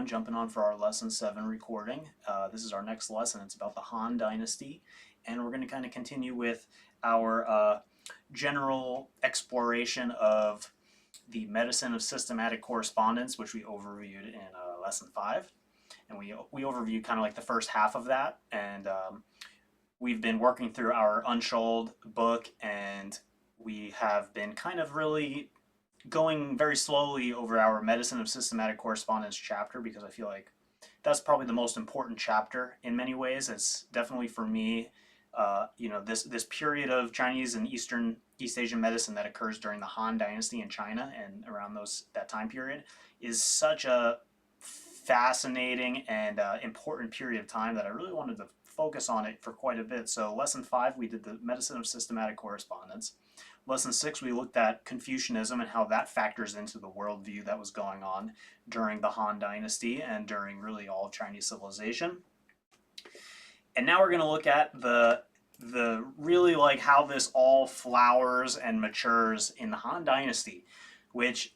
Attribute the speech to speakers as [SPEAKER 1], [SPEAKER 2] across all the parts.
[SPEAKER 1] jumping on for our lesson 7 recording. This is our next lesson. It's about the Han Dynasty, and we're going to kind of continue with our general exploration of the medicine of systematic correspondence, which we overviewed in lesson 5. And we overviewed kind of like the first half of that, and we've been working through our Unshoaled book, and we have been kind of really going very slowly over our medicine of systematic correspondence chapter, because I feel like that's probably the most important chapter in many ways. It's definitely for me, this period of Chinese and East Asian medicine that occurs during the Han Dynasty in China and around that time period is such a fascinating and important period of time that I really wanted to focus on it for quite a bit. So lesson 5, we did the medicine of systematic correspondence. Lesson 6, we looked at Confucianism and how that factors into the worldview that was going on during the Han Dynasty and during really all of Chinese civilization. And now we're going to look at the really like how this all flowers and matures in the Han Dynasty, which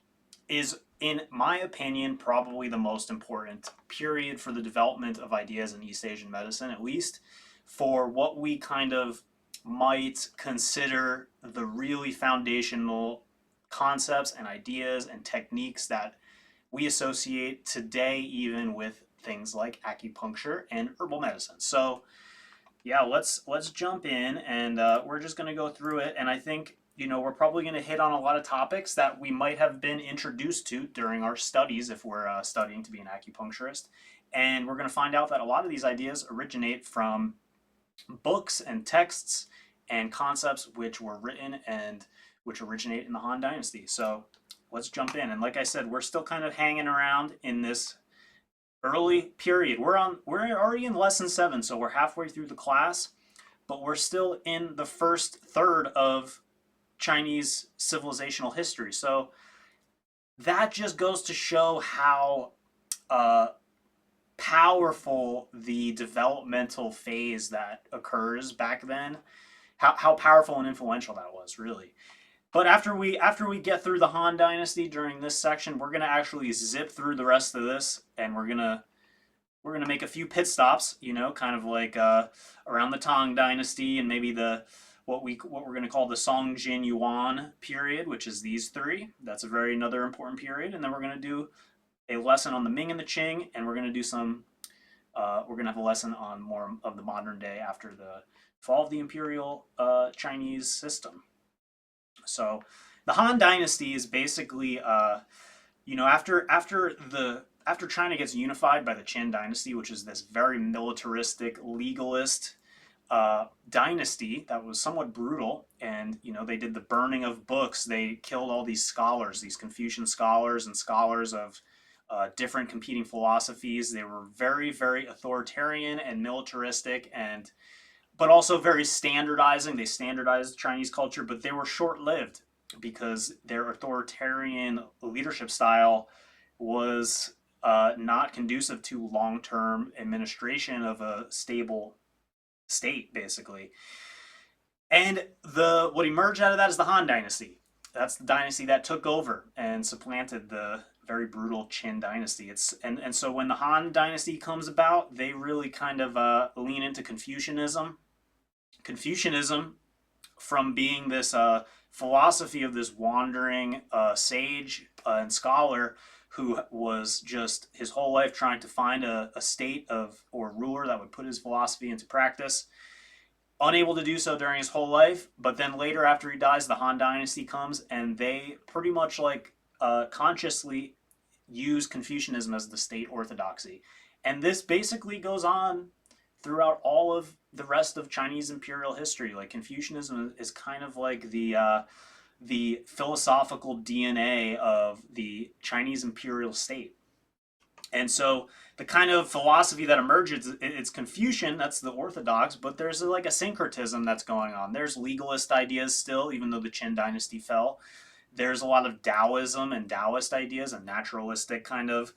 [SPEAKER 1] is, in my opinion, probably the most important period for the development of ideas in East Asian medicine, at least for what we kind of might consider the really foundational concepts and ideas and techniques that we associate today even with things like acupuncture and herbal medicine. So yeah, let's jump in, and we're just going to go through it. And I think we're probably going to hit on a lot of topics that we might have been introduced to during our studies if we're studying to be an acupuncturist. And we're going to find out that a lot of these ideas originate from books and texts and concepts which were written and which originate in the Han Dynasty. So let's jump in. And like I said, we're still kind of hanging around in this early period. We're already in lesson 7, so we're halfway through the class, but we're still in the first third of Chinese civilizational history. So that just goes to show how powerful the developmental phase that occurs back then, how powerful and influential that was, really. But after we get through the Han Dynasty during this section, we're gonna actually zip through the rest of this, and we're gonna make a few pit stops, kind of like around the Tang Dynasty and maybe what we're gonna call the Song Jin Yuan period, which is these 3. That's another important period, and then we're gonna do a lesson on the Ming and the Qing, and we're gonna do we're gonna have a lesson on more of the modern day after the fall of the imperial Chinese system. So the Han Dynasty is basically, after China gets unified by the Qin Dynasty, which is this very militaristic, legalist dynasty that was somewhat brutal, and they did the burning of books. They killed all these scholars, these Confucian scholars and scholars of different competing philosophies. They were very, very authoritarian and militaristic, but also very standardizing. They standardized Chinese culture, but they were short-lived because their authoritarian leadership style was not conducive to long-term administration of a stable state, basically. And what emerged out of that is the Han Dynasty. That's the dynasty that took over and supplanted the very brutal Qin Dynasty. And so when the Han Dynasty comes about, they really kind of lean into Confucianism. Confucianism, from being this philosophy of this wandering sage and scholar who was just his whole life trying to find a state or ruler that would put his philosophy into practice, unable to do so during his whole life. But then later, after he dies, the Han Dynasty comes, and they pretty much consciously use Confucianism as the state orthodoxy. And this basically goes on throughout all of the rest of Chinese imperial history. Like, Confucianism is kind of like the philosophical DNA of the Chinese imperial state. And so the kind of philosophy that emerges, it's Confucian, that's the orthodox, but there's like a syncretism that's going on. There's legalist ideas still, even though the Qin Dynasty fell. There's a lot of Taoism and Taoist ideas and naturalistic kind of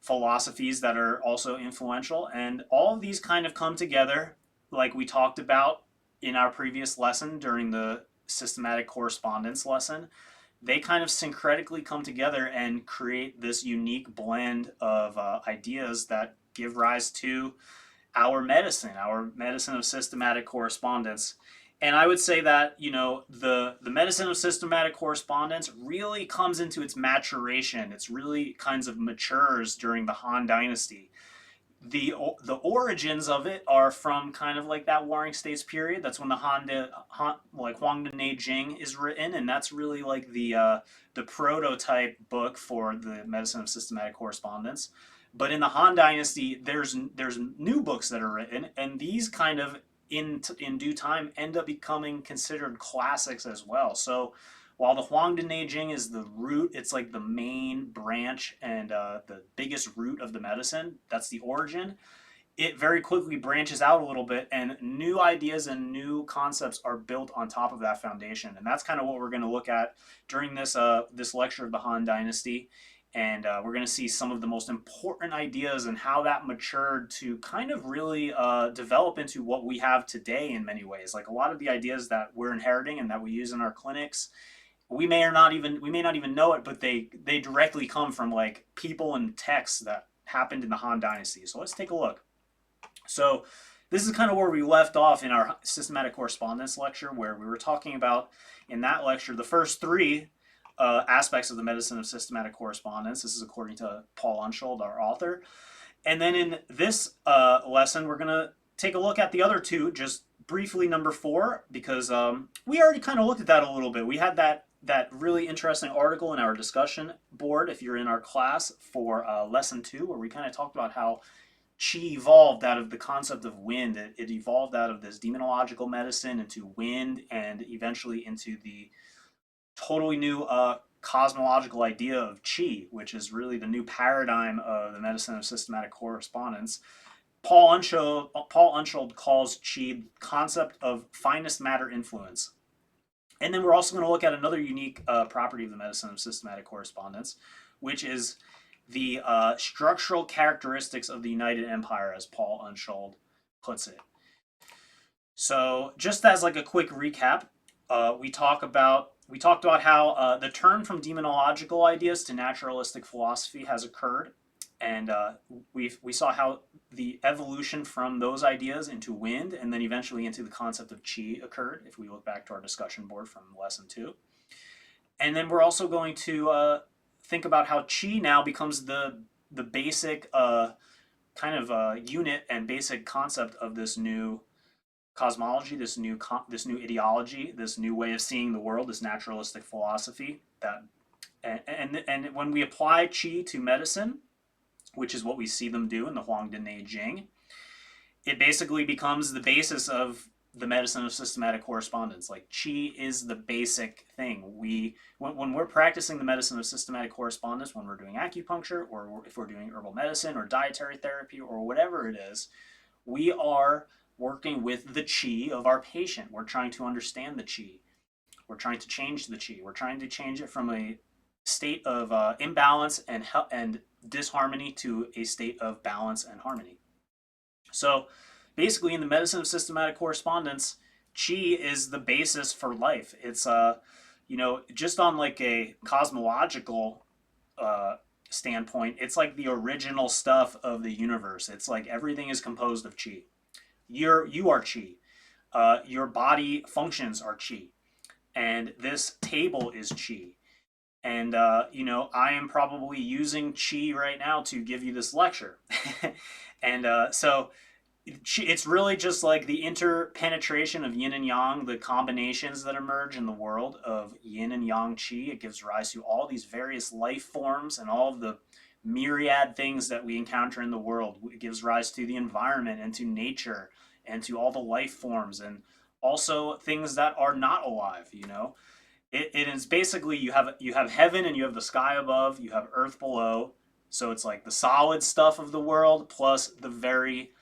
[SPEAKER 1] philosophies that are also influential. And all of these kind of come together, like we talked about in our previous lesson during the systematic correspondence lesson, they kind of syncretically come together and create this unique blend of ideas that give rise to our medicine of systematic correspondence. And I would say that, the medicine of systematic correspondence really comes into its maturation. It's really kinds of matures during the Han Dynasty. The origins of it are from kind of like that Warring States period. That's when like Huang de Jing is written, and that's really like the prototype book for the medicine of systematic correspondence. But in the Han Dynasty, there's new books that are written, and these kind of in due time end up becoming considered classics as well. So while the Huang de Jing is the root, it's like the main branch and the biggest root of the medicine. That's the origin. It very quickly branches out a little bit, and new ideas and new concepts are built on top of that foundation. And that's kind of what we're going to look at during this lecture of the Han Dynasty. And we're going to see some of the most important ideas and how that matured to kind of really develop into what we have today in many ways. Like a lot of the ideas that we're inheriting and that we use in our clinics, we may not even know it, but they directly come from like people and texts that happened in the Han Dynasty. So let's take a look. So this is kind of where we left off in our systematic correspondence lecture, where we were talking about in that lecture the first three aspects of the medicine of systematic correspondence. This is according to Paul Unshold, our author. And then in this lesson, we're going to take a look at the other two, just briefly, number 4, because we already kind of looked at that a little bit. We had that really interesting article in our discussion board, if you're in our class, for lesson 2, where we kind of talked about how Qi evolved out of the concept of wind. It evolved out of this demonological medicine into wind, and eventually into the totally new cosmological idea of Qi, which is really the new paradigm of the medicine of systematic correspondence. Paul Unshold calls Qi the concept of finest matter influence. And then we're also going to look at another unique property of the medicine of systematic correspondence, which is the structural characteristics of the United Empire, as Paul Unshold puts it. So just as like a quick recap, we talked about how the turn from demonological ideas to naturalistic philosophy has occurred, and we saw how the evolution from those ideas into wind and then eventually into the concept of Qi occurred, if we look back to our discussion board from lesson 2. And then we're also going to think about how Qi now becomes the basic kind of unit and basic concept of this new cosmology, this new ideology, this new way of seeing the world, this naturalistic philosophy. And when we apply Qi to medicine, which is what we see them do in the Huang de Jing, it basically becomes the basis of the medicine of systematic correspondence. Like Qi is the basic thing. When we're practicing the medicine of systematic correspondence, when we're doing acupuncture, or if we're doing herbal medicine or dietary therapy or whatever it is, we are working with the Qi of our patient. We're trying to understand the Qi. We're trying to change the Qi. We're trying to change it from a state of imbalance and disharmony to a state of balance and harmony. So basically, in the medicine of systematic correspondence, Qi is the basis for life. It's just on like a cosmological standpoint, it's like the original stuff of the universe. It's like everything is composed of Qi. You are Qi. Your body functions are Qi, and this table is Qi. And I am probably using Qi right now to give you this lecture. And so it's really just like the interpenetration of yin and yang, the combinations that emerge in the world of yin and yang Qi. It gives rise to all these various life forms and all of the myriad things that we encounter in the world. It gives rise to the environment and to nature and to all the life forms, and also things that are not alive. It is basically, you have heaven and you have the sky above, you have earth below. So it's like the solid stuff of the world plus the very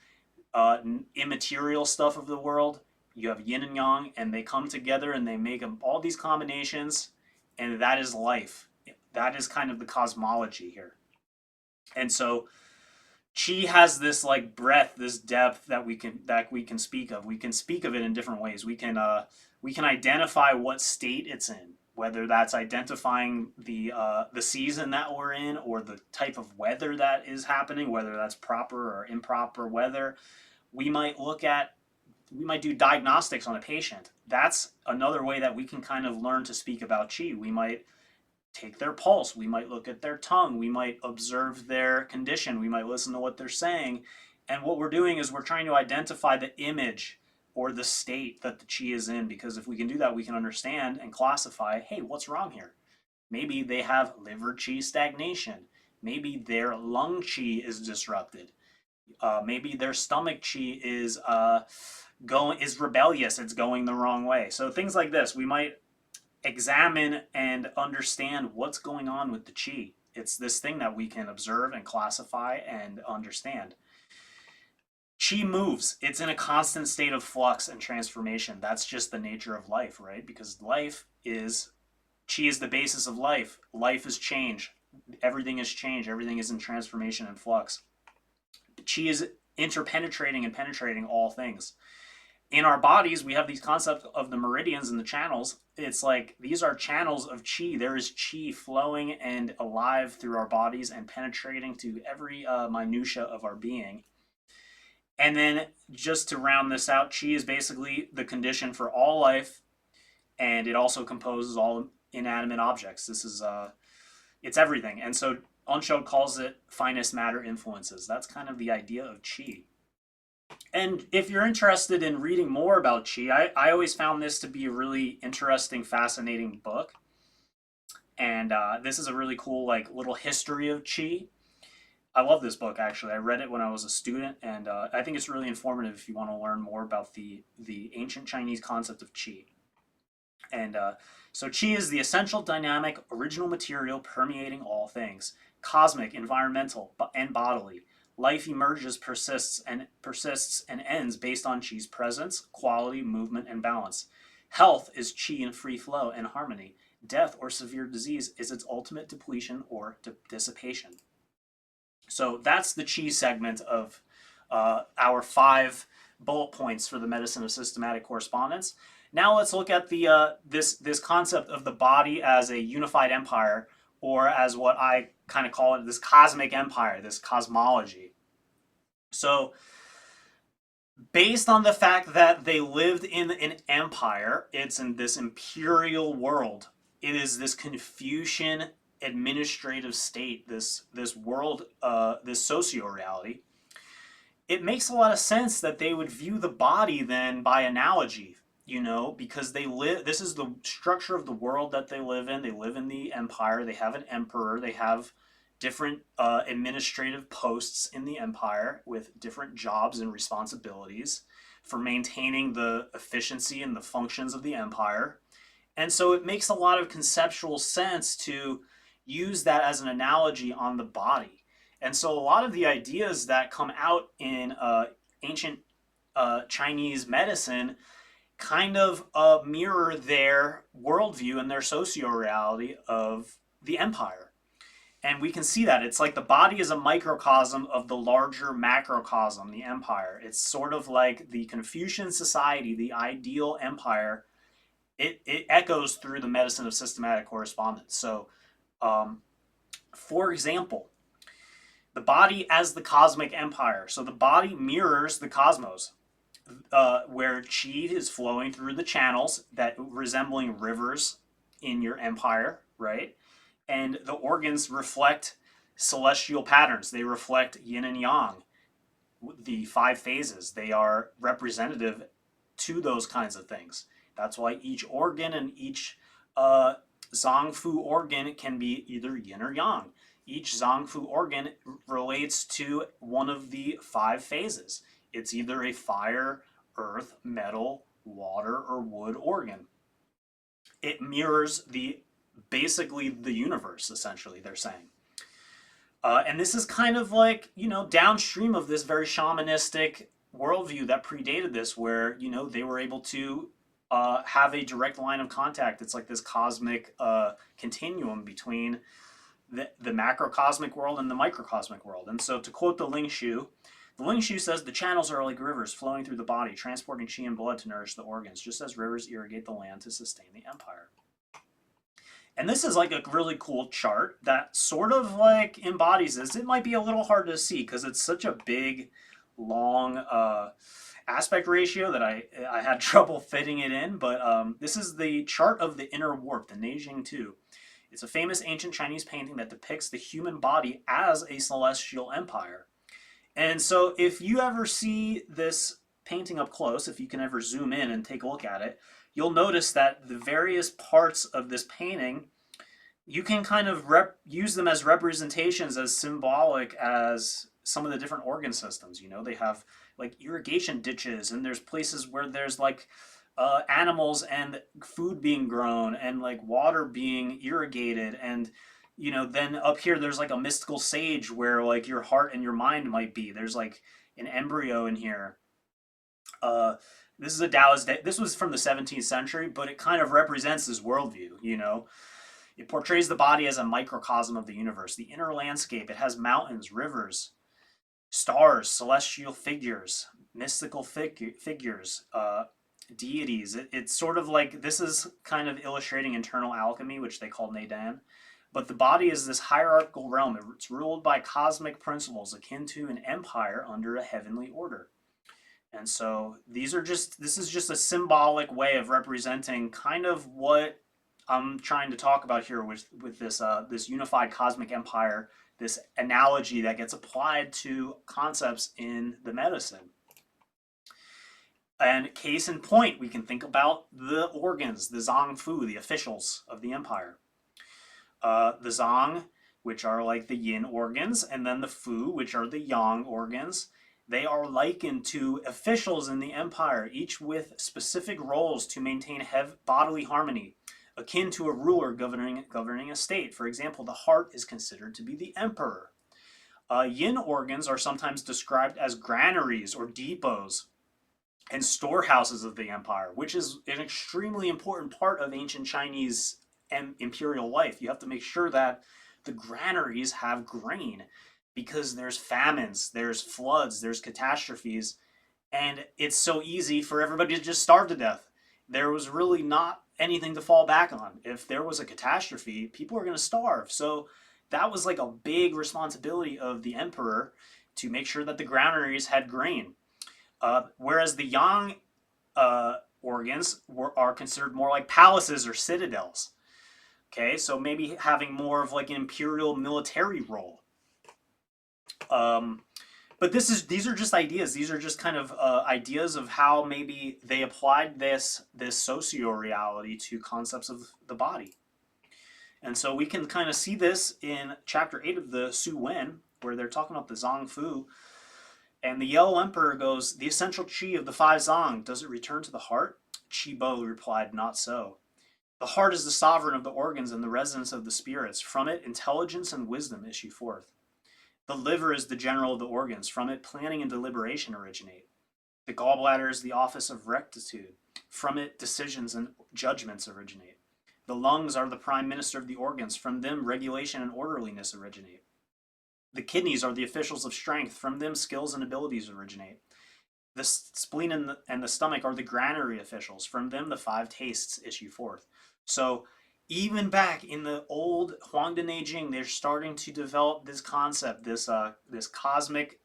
[SPEAKER 1] immaterial stuff of the world. You have yin and yang, and they come together and they make all these combinations, and that is life. That is kind of the cosmology here. And so Qi has this like breadth, this depth that we can speak of. We can speak of it in different ways. We can identify what state it's in whether that's identifying the season that we're in or the type of weather that is happening, whether that's proper or improper weather. We might do diagnostics on a patient. That's another way that we can kind of learn to speak about qi. We might take their pulse, we might look at their tongue, we might observe their condition, we might listen to what they're saying. And what we're doing is we're trying to identify the image or the state that the qi is in, because if we can do that, we can understand and classify, hey, what's wrong here? Maybe they have liver qi stagnation. Maybe their lung qi is disrupted. Maybe their stomach qi is rebellious. It's going the wrong way. So things like this, we might examine and understand what's going on with the qi. It's this thing that we can observe and classify and understand. Qi moves. It's in a constant state of flux and transformation. That's just the nature of life, right? Because qi is the basis of life. Life is change. Everything is change. Everything is in transformation and flux. Qi is interpenetrating and penetrating all things. In our bodies, we have these concepts of the meridians and the channels. It's like these are channels of qi. There is qi flowing and alive through our bodies and penetrating to every minutia of our being. And then just to round this out, qi is basically the condition for all life, and it also composes all inanimate objects. This is it's everything. And so Onsho calls it finest matter influences. That's kind of the idea of qi. And if you're interested in reading more about qi, I always found this to be a really interesting, fascinating book. And this is a really cool like little history of qi. I love this book, actually. I read it when I was a student, and I think it's really informative if you want to learn more about the ancient Chinese concept of qi. And so qi is the essential dynamic original material permeating all things, cosmic, environmental, and bodily. Life emerges, persists, and ends based on qi's presence, quality, movement, and balance. Health is qi in free flow and harmony. Death or severe disease is its ultimate depletion or dissipation. So that's the qi segment of our 5 bullet points for the medicine of systematic correspondence. Now let's look at the this concept of the body as a unified empire, or as what I kind of call it, this cosmic empire, this cosmology. So based on the fact that they lived in an empire, it's in this imperial world. It is this Confucian administrative state, this world, this socio-reality. It makes a lot of sense that they would view the body then by analogy, you know, because this is the structure of the world that they live in. They live in the empire. They have an emperor. They have different administrative posts in the empire with different jobs and responsibilities for maintaining the efficiency and the functions of the empire. And so it makes a lot of conceptual sense to use that as an analogy on the body. And so a lot of the ideas that come out in ancient Chinese medicine kind of mirror their worldview and their socio-reality of the empire. And we can see that. It's like the body is a microcosm of the larger macrocosm, the empire. It's sort of like the Confucian society, the ideal empire. It echoes through the medicine of systematic correspondence. So, for example, the body as the cosmic empire. So the body mirrors the cosmos, where qi is flowing through the channels that resembling rivers in your empire, right? And the organs reflect celestial patterns. They reflect yin and yang, the 5 phases. They are representative to those kinds of things. That's why each organ and each Zongfu organ can be either yin or yang. Each Zongfu organ relates to one of the 5 phases. It's either a fire, earth, metal, water, or wood organ. It mirrors basically the universe, essentially, they're saying. And this is kind of like, you know, downstream of this very shamanistic worldview that predated this, where, you know, they were able to have a direct line of contact. It's like this cosmic continuum between the macrocosmic world and the microcosmic world. And so to quote the Ling Shu says, the channels are like rivers flowing through the body, transporting qi and blood to nourish the organs, just as rivers irrigate the land to sustain the empire. And this is like a really cool chart that sort of like embodies this. It might be a little hard to see because it's such a big, long aspect ratio that I had trouble fitting it in. But this is the chart of the inner warp, the Neijing 2. It's a famous ancient Chinese painting that depicts the human body as a celestial empire. And so if you ever see this painting up close, if you can ever zoom in and take a look at it, you'll notice that the various parts of this painting, you can kind of use them as representations, as symbolic as some of the different organ systems. You know, they have like irrigation ditches, and there's places where there's like animals and food being grown and like water being irrigated. And you know, then up here there's like a mystical sage where like your heart and your mind might be. There's like an embryo in here. uh this is a Taoist. This was from the 17th century, but it kind of represents this worldview. You know, it portrays the body as a microcosm of the universe, the inner landscape. It has mountains, rivers, stars, celestial figures, mystical figures, deities. It's sort of like, this is kind of illustrating internal alchemy, which they call Neidan. But the body is this hierarchical realm. It's ruled by cosmic principles akin to an empire under a heavenly order. And so this is just a symbolic way of representing kind of what I'm trying to talk about here with this unified cosmic empire, this analogy that gets applied to concepts in the medicine. And case in point, we can think about the organs, the Zong Fu, the officials of the empire. The Zong, which are like the yin organs, and then the Fu, which are the yang organs. They are likened to officials in the empire, each with specific roles to maintain bodily harmony, akin to a ruler governing a state. For example, the heart is considered to be the emperor. Yin organs are sometimes described as granaries or depots and storehouses of the empire, which is an extremely important part of ancient Chinese imperial life. You have to make sure that the granaries have grain, because there's famines, there's floods, there's catastrophes, and it's so easy for everybody to just starve to death. There was really not anything to fall back on. If there was a catastrophe, people are going to starve. So that was like a big responsibility of the emperor to make sure that the granaries had grain. Whereas the yang organs are considered more like palaces or citadels. Okay, so maybe having more of like an imperial military role. But these are just ideas. These are just kind of ideas of how maybe they applied this socio-reality to concepts of the body. And so we can kind of see this in chapter 8 of the Su Wen, where they're talking about the Zong Fu. And the Yellow Emperor goes, "The essential chi of the five Zong, does it return to the heart?" Chi Bo replied, "Not so. The heart is the sovereign of the organs and the residence of the spirits. From it, intelligence and wisdom issue forth. The liver is the general of the organs. From it, planning and deliberation originate. The gallbladder is the office of rectitude. From it, decisions and judgments originate. The lungs are the prime minister of the organs. From them, regulation and orderliness originate. The kidneys are the officials of strength. From them, skills and abilities originate. The spleen and the stomach are the granary officials. From them, the five tastes issue forth." So even back in the old Huangdi Neijing, they're starting to develop this concept, this cosmic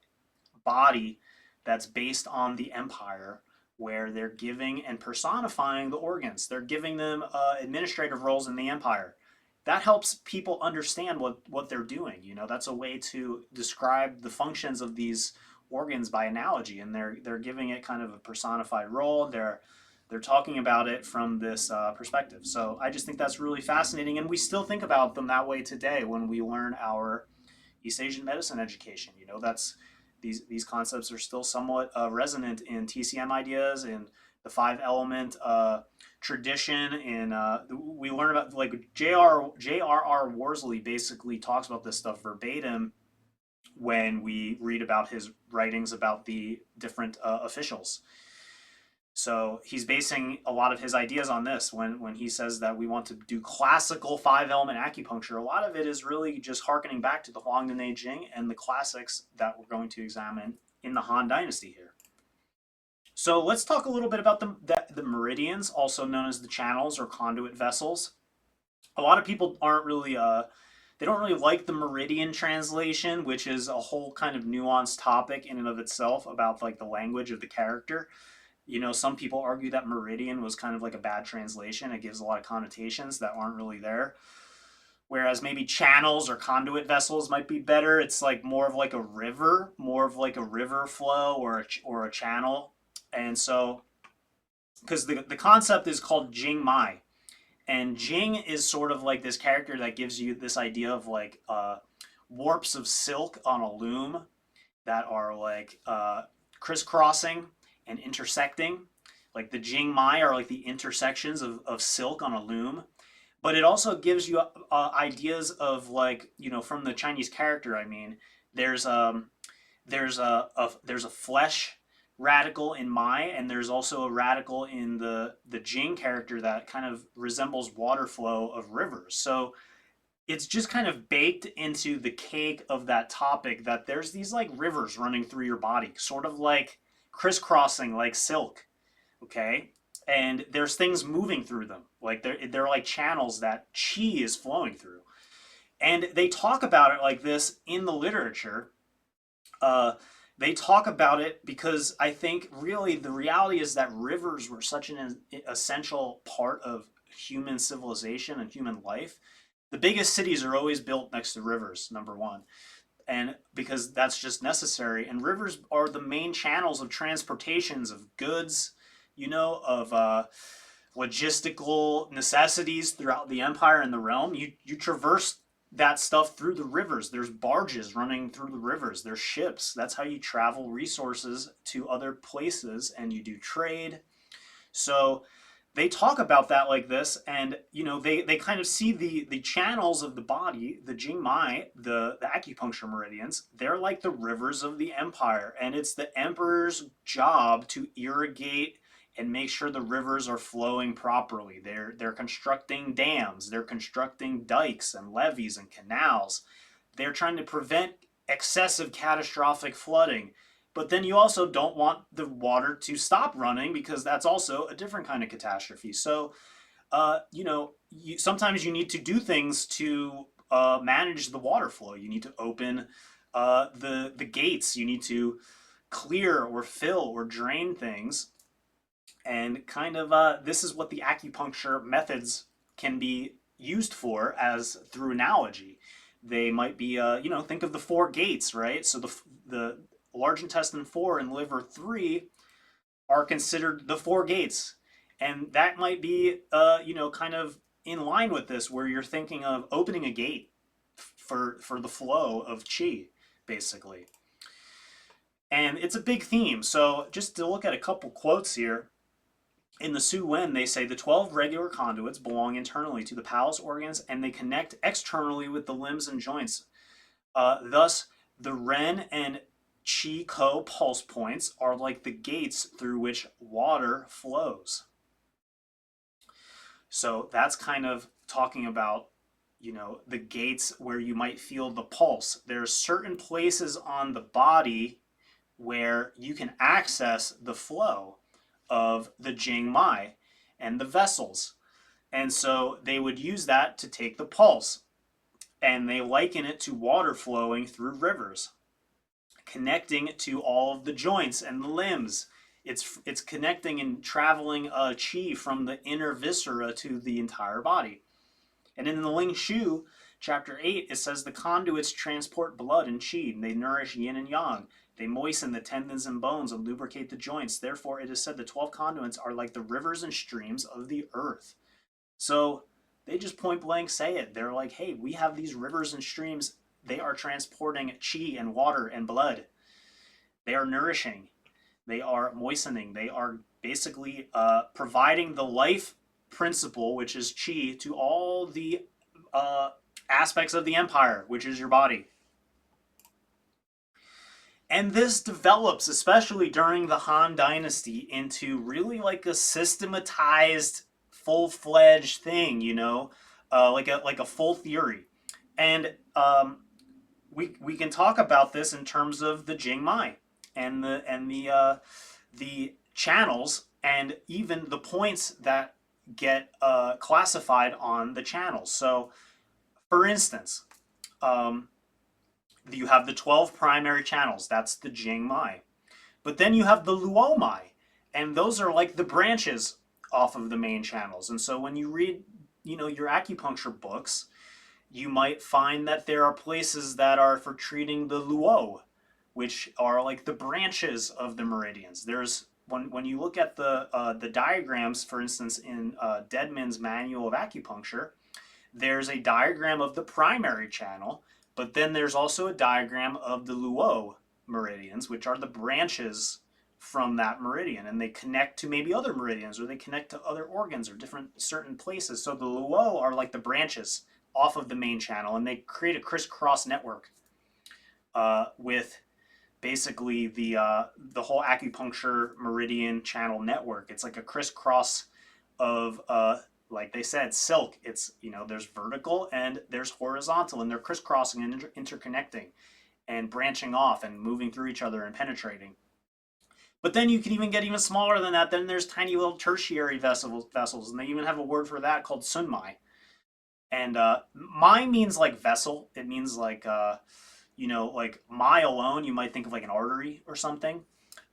[SPEAKER 1] body that's based on the empire, where they're giving and personifying the organs. They're giving them administrative roles in the empire. That helps people understand what they're doing. You know, that's a way to describe the functions of these organs by analogy, and they're giving it kind of a personified role. They're talking about it from this perspective. So I just think that's really fascinating, and we still think about them that way today when we learn our East Asian medicine education. You know, that's these concepts are still somewhat resonant in TCM ideas, in the five element tradition. In we learn about, like, J.R.R. Worsley basically talks about this stuff verbatim when we read about his writings about the different officials. So he's basing a lot of his ideas on this. When he says that we want to do classical five element acupuncture, a lot of it is really just harkening back to the Huangdi Neijing and the classics that we're going to examine in the Han Dynasty here. So let's talk a little bit about the meridians, also known as the channels or conduit vessels. A lot of people aren't really they don't really like the meridian translation, which is a whole kind of nuanced topic in and of itself about like the language of the character. You know, some people argue that meridian was kind of like a bad translation. It gives a lot of connotations that aren't really there. Whereas maybe channels or conduit vessels might be better. It's like more of like a river, more of like a river flow or a channel. And so, because the concept is called Jing Mai, and Jing is sort of like this character that gives you this idea of like warps of silk on a loom that are like crisscrossing and intersecting. Like the Jing Mai are like the intersections of silk on a loom. But it also gives you ideas of like, you know, from the Chinese character. I mean, there's there's a flesh radical in Mai, and there's also a radical in the Jing character that kind of resembles water flow of rivers. So it's just kind of baked into the cake of that topic that there's these like rivers running through your body, sort of like crisscrossing like silk, okay? And there's things moving through them. Like they're like channels that chi is flowing through. And they talk about it like this in the literature. Uh, they talk about it because I think really the reality is that rivers were such an essential part of human civilization and human life. The biggest cities are always built next to rivers, number one, and because that's just necessary. And rivers are the main channels of transportations of goods, you know, of logistical necessities throughout the empire and the realm. You traverse that stuff through the rivers. There's barges running through the rivers. There's ships. That's how you travel resources to other places, and you do trade. So they talk about that like this, and you know they kind of see the channels of the body, the jingmai, the acupuncture meridians. They're like the rivers of the empire, and it's the emperor's job to irrigate and make sure the rivers are flowing properly. They're constructing dams, they're constructing dikes and levees and canals. They're trying to prevent excessive catastrophic flooding. But then you also don't want the water to stop running because that's also a different kind of catastrophe. So, you know, sometimes you need to do things to manage the water flow. You need to open the gates. You need to clear or fill or drain things. And kind of this is what the acupuncture methods can be used for as through analogy. They might be, you know, think of the four gates, right? So the large intestine 4 and liver 3 are considered the four gates. And that might be, you know, kind of in line with this, where you're thinking of opening a gate for the flow of qi, basically. And it's a big theme. So just to look at a couple quotes here, in the Su Wen, they say the 12 regular conduits belong internally to the palace organs and they connect externally with the limbs and joints. Thus, the Ren and Qi Ko pulse points are like the gates through which water flows. So that's kind of talking about, you know, the gates where you might feel the pulse. There's certain places on the body where you can access the flow of the Jing Mai and the vessels. And so they would use that to take the pulse. And they liken it to water flowing through rivers, connecting to all of the joints and the limbs. It's connecting and traveling qi from the inner viscera to the entire body. And in the Ling Shu, chapter 8, it says the conduits transport blood and qi, and they nourish yin and yang. They moisten the tendons and bones and lubricate the joints. Therefore, it is said the 12 conduits are like the rivers and streams of the earth. So they just point blank say it. They're like, hey, we have these rivers and streams. They are transporting qi and water and blood. They are nourishing. They are moistening. They are basically providing the life principle, which is qi, to all the aspects of the empire, which is your body. And this develops, especially during the Han Dynasty, into really like a systematized, full-fledged thing, you know, like a full theory. And we can talk about this in terms of the Jing Mai and the channels and even the points that get classified on the channels. So, for instance, um, you have the 12 primary channels. That's the Jing Mai. But then you have the Luo Mai, and those are like the branches off of the main channels. And so when you read, your acupuncture books, you might find that there are places that are for treating the Luo, which are like the branches of the meridians. There's when you look at the diagrams, for instance, in Deadman's Manual of Acupuncture, there's a diagram of the primary channel, but then there's also a diagram of the Luo meridians, which are the branches from that meridian, and they connect to maybe other meridians, or they connect to other organs or different certain places. So the Luo are like the branches off of the main channel, and they create a crisscross network with basically the whole acupuncture meridian channel network. It's like a crisscross of like they said, silk. It's there's vertical and there's horizontal, and they're crisscrossing and interconnecting and branching off and moving through each other and penetrating. But then you can even get even smaller than that. Then there's tiny little tertiary vessels, and they even have a word for that called sunmai. And mai means like vessel. It means like like mai alone, you might think of like an artery or something.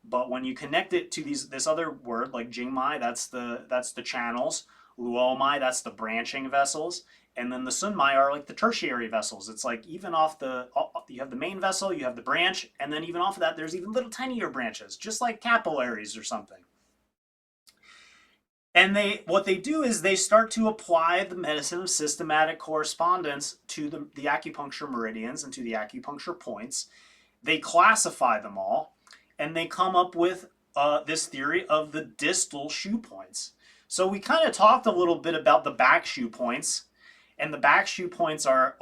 [SPEAKER 1] But when you connect it to this other word like jingmai, that's the channels. Luomai, that's the branching vessels. And then the sunmai are like the tertiary vessels. It's like even you have the main vessel, you have the branch, and then even off of that, there's even little tinier branches, just like capillaries or something. And what they do is they start to apply the medicine of systematic correspondence to the acupuncture meridians and to the acupuncture points. They classify them all, and they come up with this theory of the distal shoe points. So we kind of talked a little bit about the back shoe points, and the back shoe points are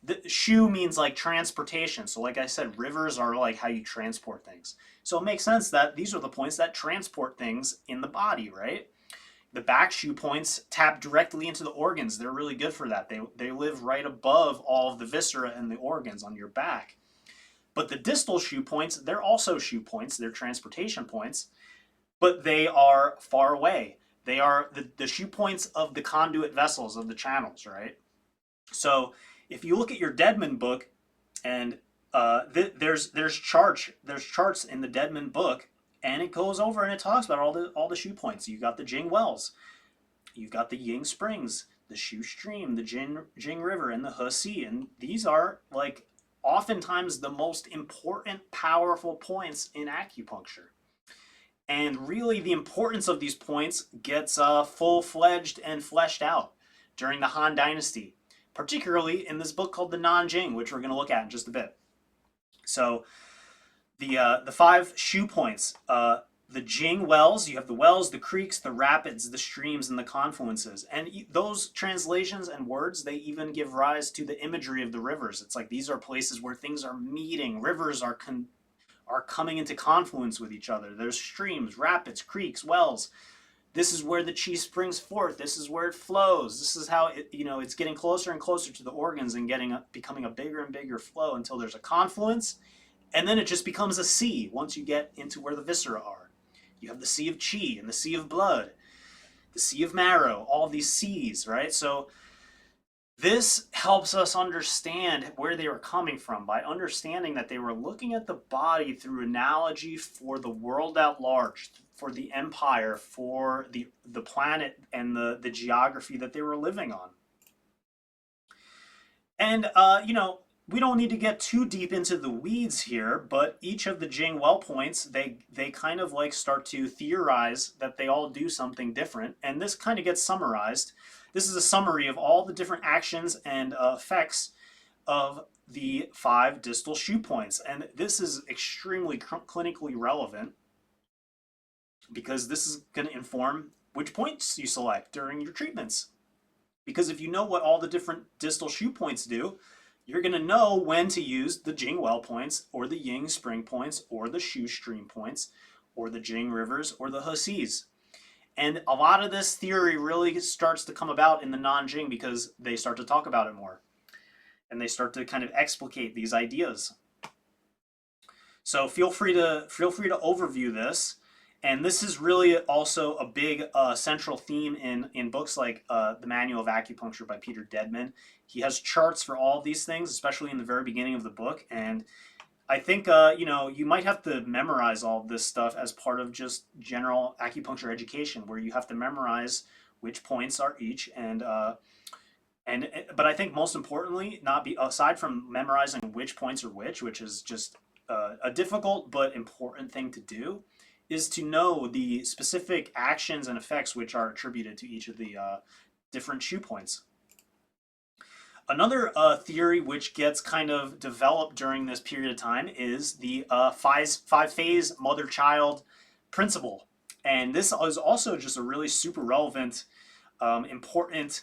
[SPEAKER 1] the shoe means like transportation. So like I said, rivers are like how you transport things. So it makes sense that these are the points that transport things in the body, right? The back shoe points tap directly into the organs. They're really good for that. They live right above all of the viscera and the organs on your back. But the distal shoe points, they're also shoe points. They're transportation points, but they are far away. They are the shoe points of the conduit vessels of the channels, right? So if you look at your Deadman book, and there's charts in the Deadman book, and it goes over and it talks about all the shoe points. You've got the Jing Wells, you've got the Ying Springs, the Shu Stream, the Jing River, and the He, and these are like oftentimes the most important, powerful points in acupuncture. And really, the importance of these points gets full-fledged and fleshed out during the Han Dynasty, particularly in this book called the Nanjing, which we're going to look at in just a bit. So the 5 shoe points, the Jing wells, you have the wells, the creeks, the rapids, the streams, and the confluences. And those translations and words, they even give rise to the imagery of the rivers. It's like these are places where things are meeting. Rivers are coming into confluence with each other. There's streams, rapids, creeks, wells. This is where the chi springs forth. This is where it flows. This is how it's getting closer and closer to the organs and becoming a bigger and bigger flow until there's a confluence. And then it just becomes a sea once you get into where the viscera are. You have the sea of chi and the sea of blood, the sea of marrow, all these seas, right? So this helps us understand where they were coming from by understanding that they were looking at the body through analogy for the world at large, for the empire, for the planet and the geography that they were living on. And, we don't need to get too deep into the weeds here, but each of the Jing well points, they kind of like start to theorize that they all do something different. And this kind of gets summarized. This is a summary of all the different actions and effects of the 5 distal shoe points. And this is extremely clinically relevant because this is going to inform which points you select during your treatments. Because if you know what all the different distal shoe points do, you're going to know when to use the Jing well points or the Ying spring points or the Shu stream points or the Jing rivers or the He's. And a lot of this theory really starts to come about in the Nanjing because they start to talk about it more. And they start to kind of explicate these ideas. So feel free to overview this And this is really also a big central theme in books like The Manual of Acupuncture by Peter Deadman. He has charts for all of these things, especially in the very beginning of the book. And I think you might have to memorize all of this stuff as part of just general acupuncture education, where you have to memorize which points are each, and but I think most importantly, not be aside from memorizing which points are which is just a difficult but important thing to do, is to know the specific actions and effects which are attributed to each of the different shoe points. Another theory which gets kind of developed during this period of time is the five-phase mother-child principle. And this is also just a really super relevant, important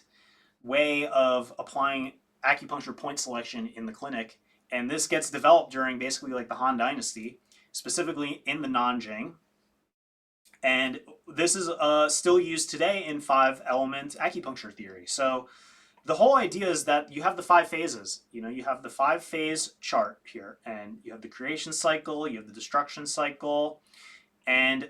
[SPEAKER 1] way of applying acupuncture point selection in the clinic. And this gets developed during basically like the Han Dynasty, specifically in the Nanjing. And this is still used today in 5-element acupuncture theory. So the whole idea is that you have the 5 phases. You have the 5-phase chart here, and you have the creation cycle, you have the destruction cycle, and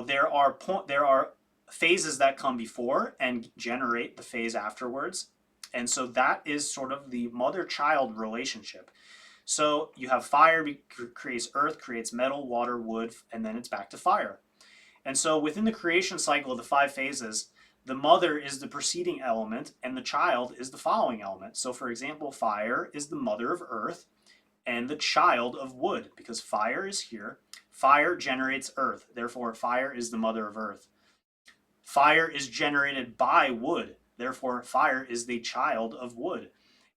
[SPEAKER 1] there are phases that come before and generate the phase afterwards. And so that is sort of the mother-child relationship. So you have fire creates earth, creates metal, water, wood, and then it's back to fire. And so within the creation cycle of the 5 phases, the mother is the preceding element and the child is the following element. So for example, fire is the mother of earth and the child of wood, because fire is here. Fire generates earth, therefore fire is the mother of earth. Fire is generated by wood, therefore fire is the child of wood.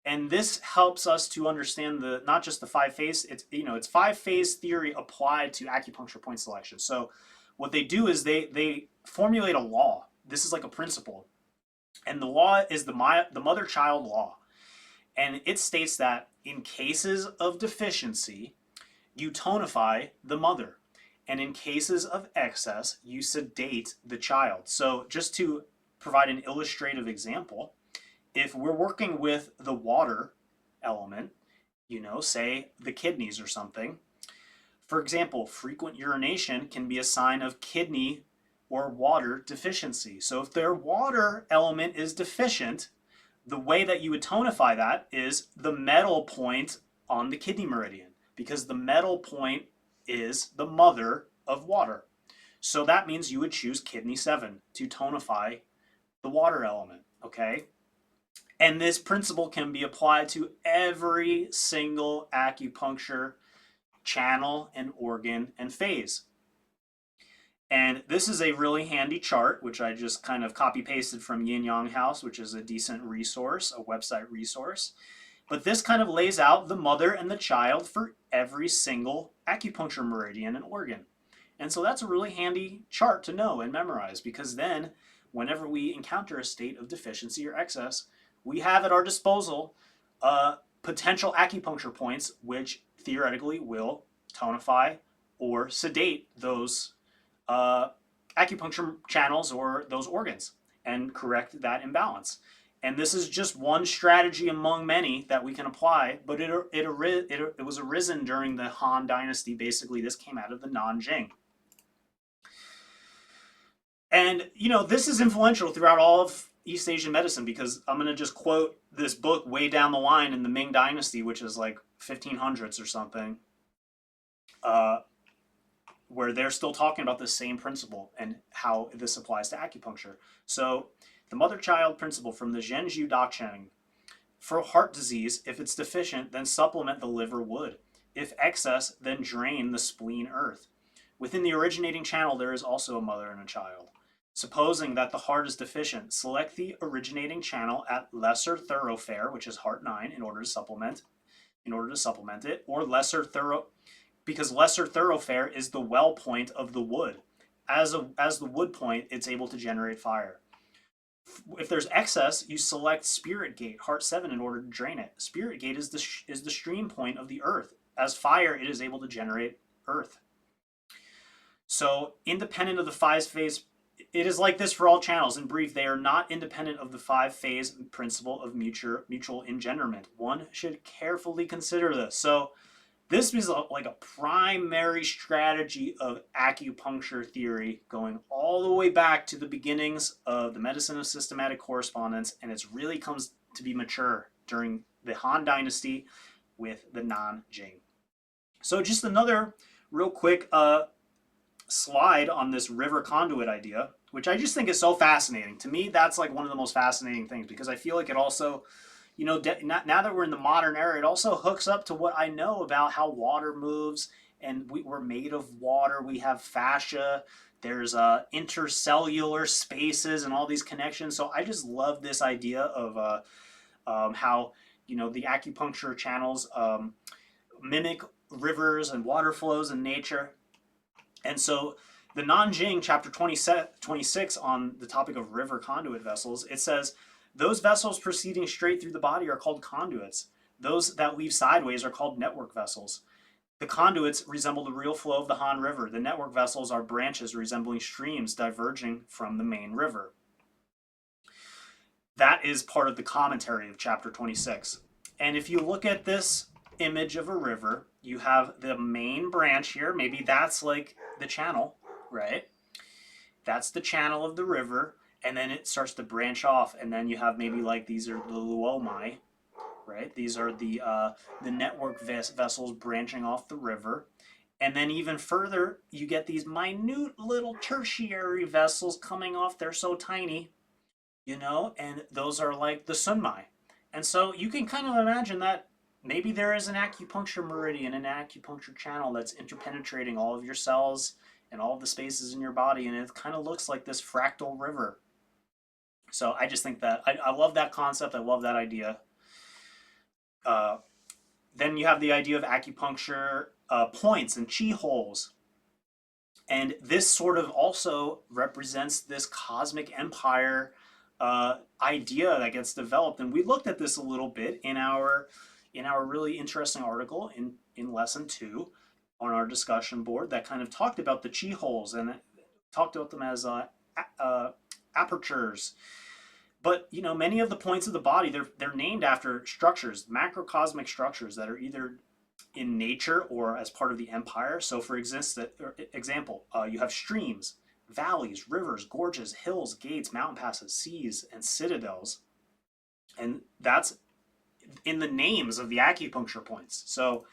[SPEAKER 1] And this helps us to understand not just the 5-phase, it's 5-phase theory applied to acupuncture point selection. So what they do is they formulate a law. This is like a principle. And the law is the mother-child law. And it states that in cases of deficiency, you tonify the mother. And in cases of excess, you sedate the child. So just to provide an illustrative example, if we're working with the water element, say the kidneys or something, for example, frequent urination can be a sign of kidney or water deficiency. So if their water element is deficient, the way that you would tonify that is the metal point on the kidney meridian, because the metal point is the mother of water. So that means you would choose kidney 7 to tonify the water element, okay? And this principle can be applied to every single acupuncture channel and organ and phase. And this is a really handy chart, which I just kind of copy pasted from Yin Yang House, which is a decent resource, a website resource. But this kind of lays out the mother and the child for every single acupuncture meridian and organ. And so that's a really handy chart to know and memorize, because then whenever we encounter a state of deficiency or excess, we have at our disposal potential acupuncture points which theoretically will tonify or sedate those acupuncture channels or those organs and correct that imbalance. And this is just one strategy among many that we can apply, but it was arisen during the Han Dynasty. Basically, this came out of the Nanjing. And, this is influential throughout all of East Asian medicine, because I'm going to just quote this book way down the line in the Ming Dynasty, which is like 1500s or something, where they're still talking about the same principle and how this applies to acupuncture. So the mother-child principle from the Zhenju Dacheng. For heart disease, if it's deficient, then supplement the liver wood. If excess, then drain the spleen earth. Within the originating channel, there is also a mother and a child. Supposing that the heart is deficient, select the originating channel at lesser thoroughfare, which is heart 9, in order to supplement it, or because lesser thoroughfare is the well point of the wood. As the wood point, it's able to generate fire. If there's excess, you select spirit gate, heart 7, in order to drain it. Spirit gate is the stream point of the earth. As fire, it is able to generate earth. So independent of the 5-phase, it is like this for all channels. In brief, they are not independent of the 5-phase principle of mutual engenderment. One should carefully consider this. So This is like a primary strategy of acupuncture theory going all the way back to the beginnings of the medicine of systematic correspondence, and it really comes to be mature during the Han Dynasty with the Nanjing. So just another real quick slide on this river conduit idea, which I just think is so fascinating. To me, that's like one of the most fascinating things because I feel like it also, now that we're in the modern era, it also hooks up to what I know about how water moves, and we're made of water. We have fascia. There's intercellular spaces and all these connections. So I just love this idea of how the acupuncture channels mimic rivers and water flows in nature. And so the Nanjing, chapter 26, on the topic of river conduit vessels, it says, those vessels proceeding straight through the body are called conduits. Those that weave sideways are called network vessels. The conduits resemble the real flow of the Han River. The network vessels are branches resembling streams diverging from the main river. That is part of the commentary of chapter 26. And if you look at this image of a river, you have the main branch here. Maybe that's like the channel, right? That's the channel of the river. And then it starts to branch off. And then you have maybe like these are the luomai, right? These are the network vessels branching off the river. And then even further, you get these minute little tertiary vessels coming off. They're so tiny, and those are like the sunmai. And so you can kind of imagine that maybe there is an acupuncture meridian, an acupuncture channel that's interpenetrating all of your cells and all of the spaces in your body, and it kind of looks like this fractal river. So I just think that I love that concept. I love that idea. Then you have the idea of acupuncture points and chi holes. And this sort of also represents this cosmic empire idea that gets developed. And we looked at this a little bit in our really interesting article in lesson 2 on our discussion board that kind of talked about the chi holes and talked about them as apertures. But many of the points of the body, they're named after structures, macrocosmic structures that are either in nature or as part of the empire. So for example, you have streams, valleys, rivers, gorges, hills, gates, mountain passes, seas, and citadels. And that's in the names of the acupuncture points. So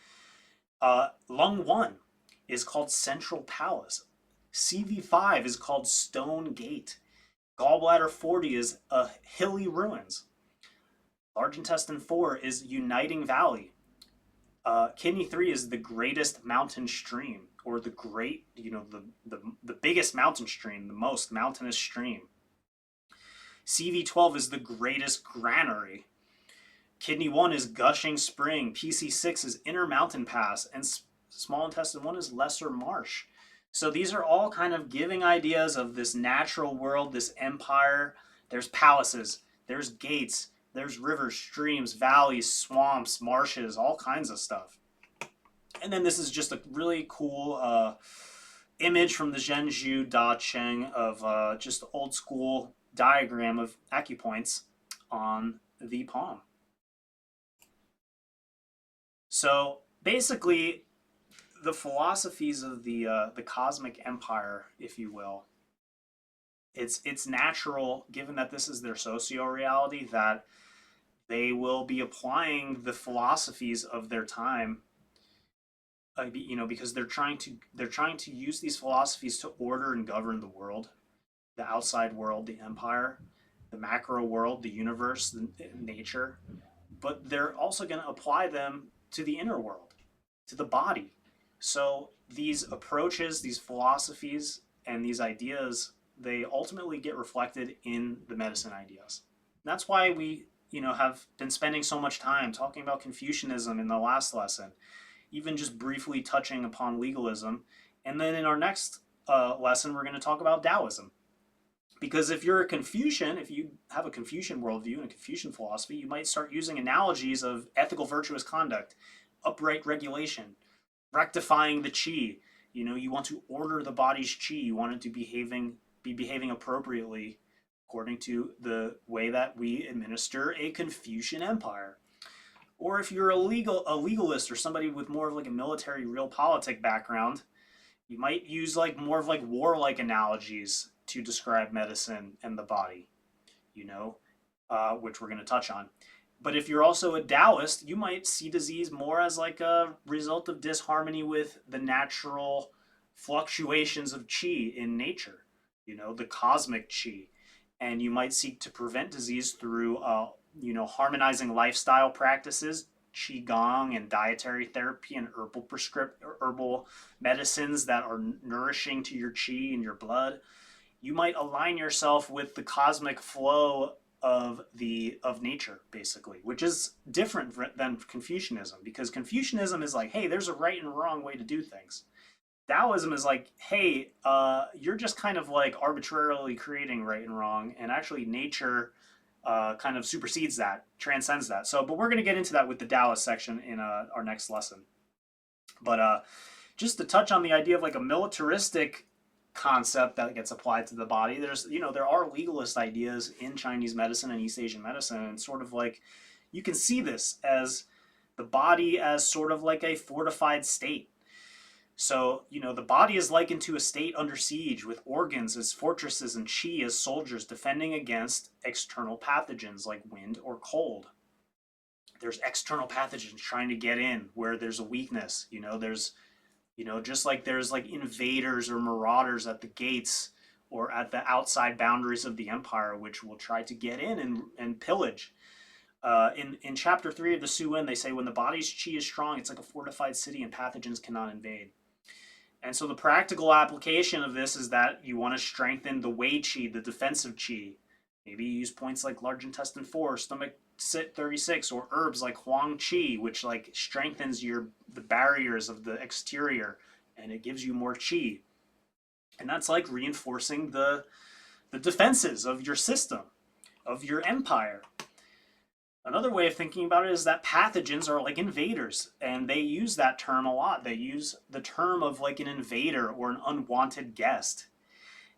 [SPEAKER 1] lung 1 is called Central Palace. CV5 is called Stone Gate. Gallbladder 40 is Hilly Ruins. Large intestine 4 is Uniting Valley. Kidney 3 is the greatest mountain stream, or the great, the biggest mountain stream, the most mountainous stream. CV12 is the greatest granary. Kidney 1 is Gushing Spring. PC6 is Inner Mountain Pass. And small intestine 1 is Lesser Marsh. So these are all kind of giving ideas of this natural world, this empire. There's palaces, there's gates, there's rivers, streams, valleys, swamps, marshes, all kinds of stuff. And then this is just a really cool image from the Zhenju Da Cheng of just old school diagram of acupoints on the palm. So basically, the philosophies of the cosmic empire, if you will, it's natural, given that this is their socio-reality, that they will be applying the philosophies of their time, because they're trying to use these philosophies to order and govern the world, the outside world, the empire, the macro world, the universe, the nature, but they're also going to apply them to the inner world, to the body. So these approaches, these philosophies, and these ideas, they ultimately get reflected in the medicine ideas. And that's why we, have been spending so much time talking about Confucianism in the last lesson, even just briefly touching upon legalism. And then in our next lesson, we're going to talk about Taoism. Because if you're a Confucian, if you have a Confucian worldview and a Confucian philosophy, you might start using analogies of ethical virtuous conduct, upright regulation, rectifying the qi. You want to order the body's qi. You want it to be behaving appropriately according to the way that we administer a Confucian empire. Or if you're a legalist or somebody with more of like a military realpolitik background, you might use like more of like warlike analogies to describe medicine and the body, you know, which we're going to touch on. But if you're also a Taoist, you might see disease more as like a result of disharmony with the natural fluctuations of qi in nature, you know, the cosmic qi. And you might seek to prevent disease through, harmonizing lifestyle practices, qigong and dietary therapy and herbal medicines that are nourishing to your qi and your blood. You might align yourself with the cosmic flow of nature, basically, which is different than Confucianism, because Confucianism is like, hey, there's a right and wrong way to do things. Taoism is like, hey, you're just kind of like arbitrarily creating right and wrong, and actually nature kind of supersedes that, transcends that. So, but we're going to get into that with the Taoist section in our next lesson. But just to touch on the idea of like a militaristic concept that gets applied to the body, there are legalist ideas in Chinese medicine and East Asian medicine, and sort of like you can see this as the body as sort of like a fortified state. So, the body is likened to a state under siege, with organs as fortresses and qi as soldiers defending against external pathogens like wind or cold. There's external pathogens trying to get in where there's a weakness. Just like there's like invaders or marauders at the gates or at the outside boundaries of the empire, which will try to get in and pillage. In chapter 3 of the Su Wen, they say when the body's qi is strong, it's like a fortified city and pathogens cannot invade. And so the practical application of this is that you want to strengthen the Wei qi, the defensive qi. Maybe you use points like large intestine 4, stomach 36, or herbs like Huang qi, which like strengthens the barriers of the exterior, and it gives you more qi. And that's like reinforcing the defenses of your system, of your empire. Another way of thinking about it is that pathogens are like invaders, and they use that term a lot. They use the term of like an invader or an unwanted guest.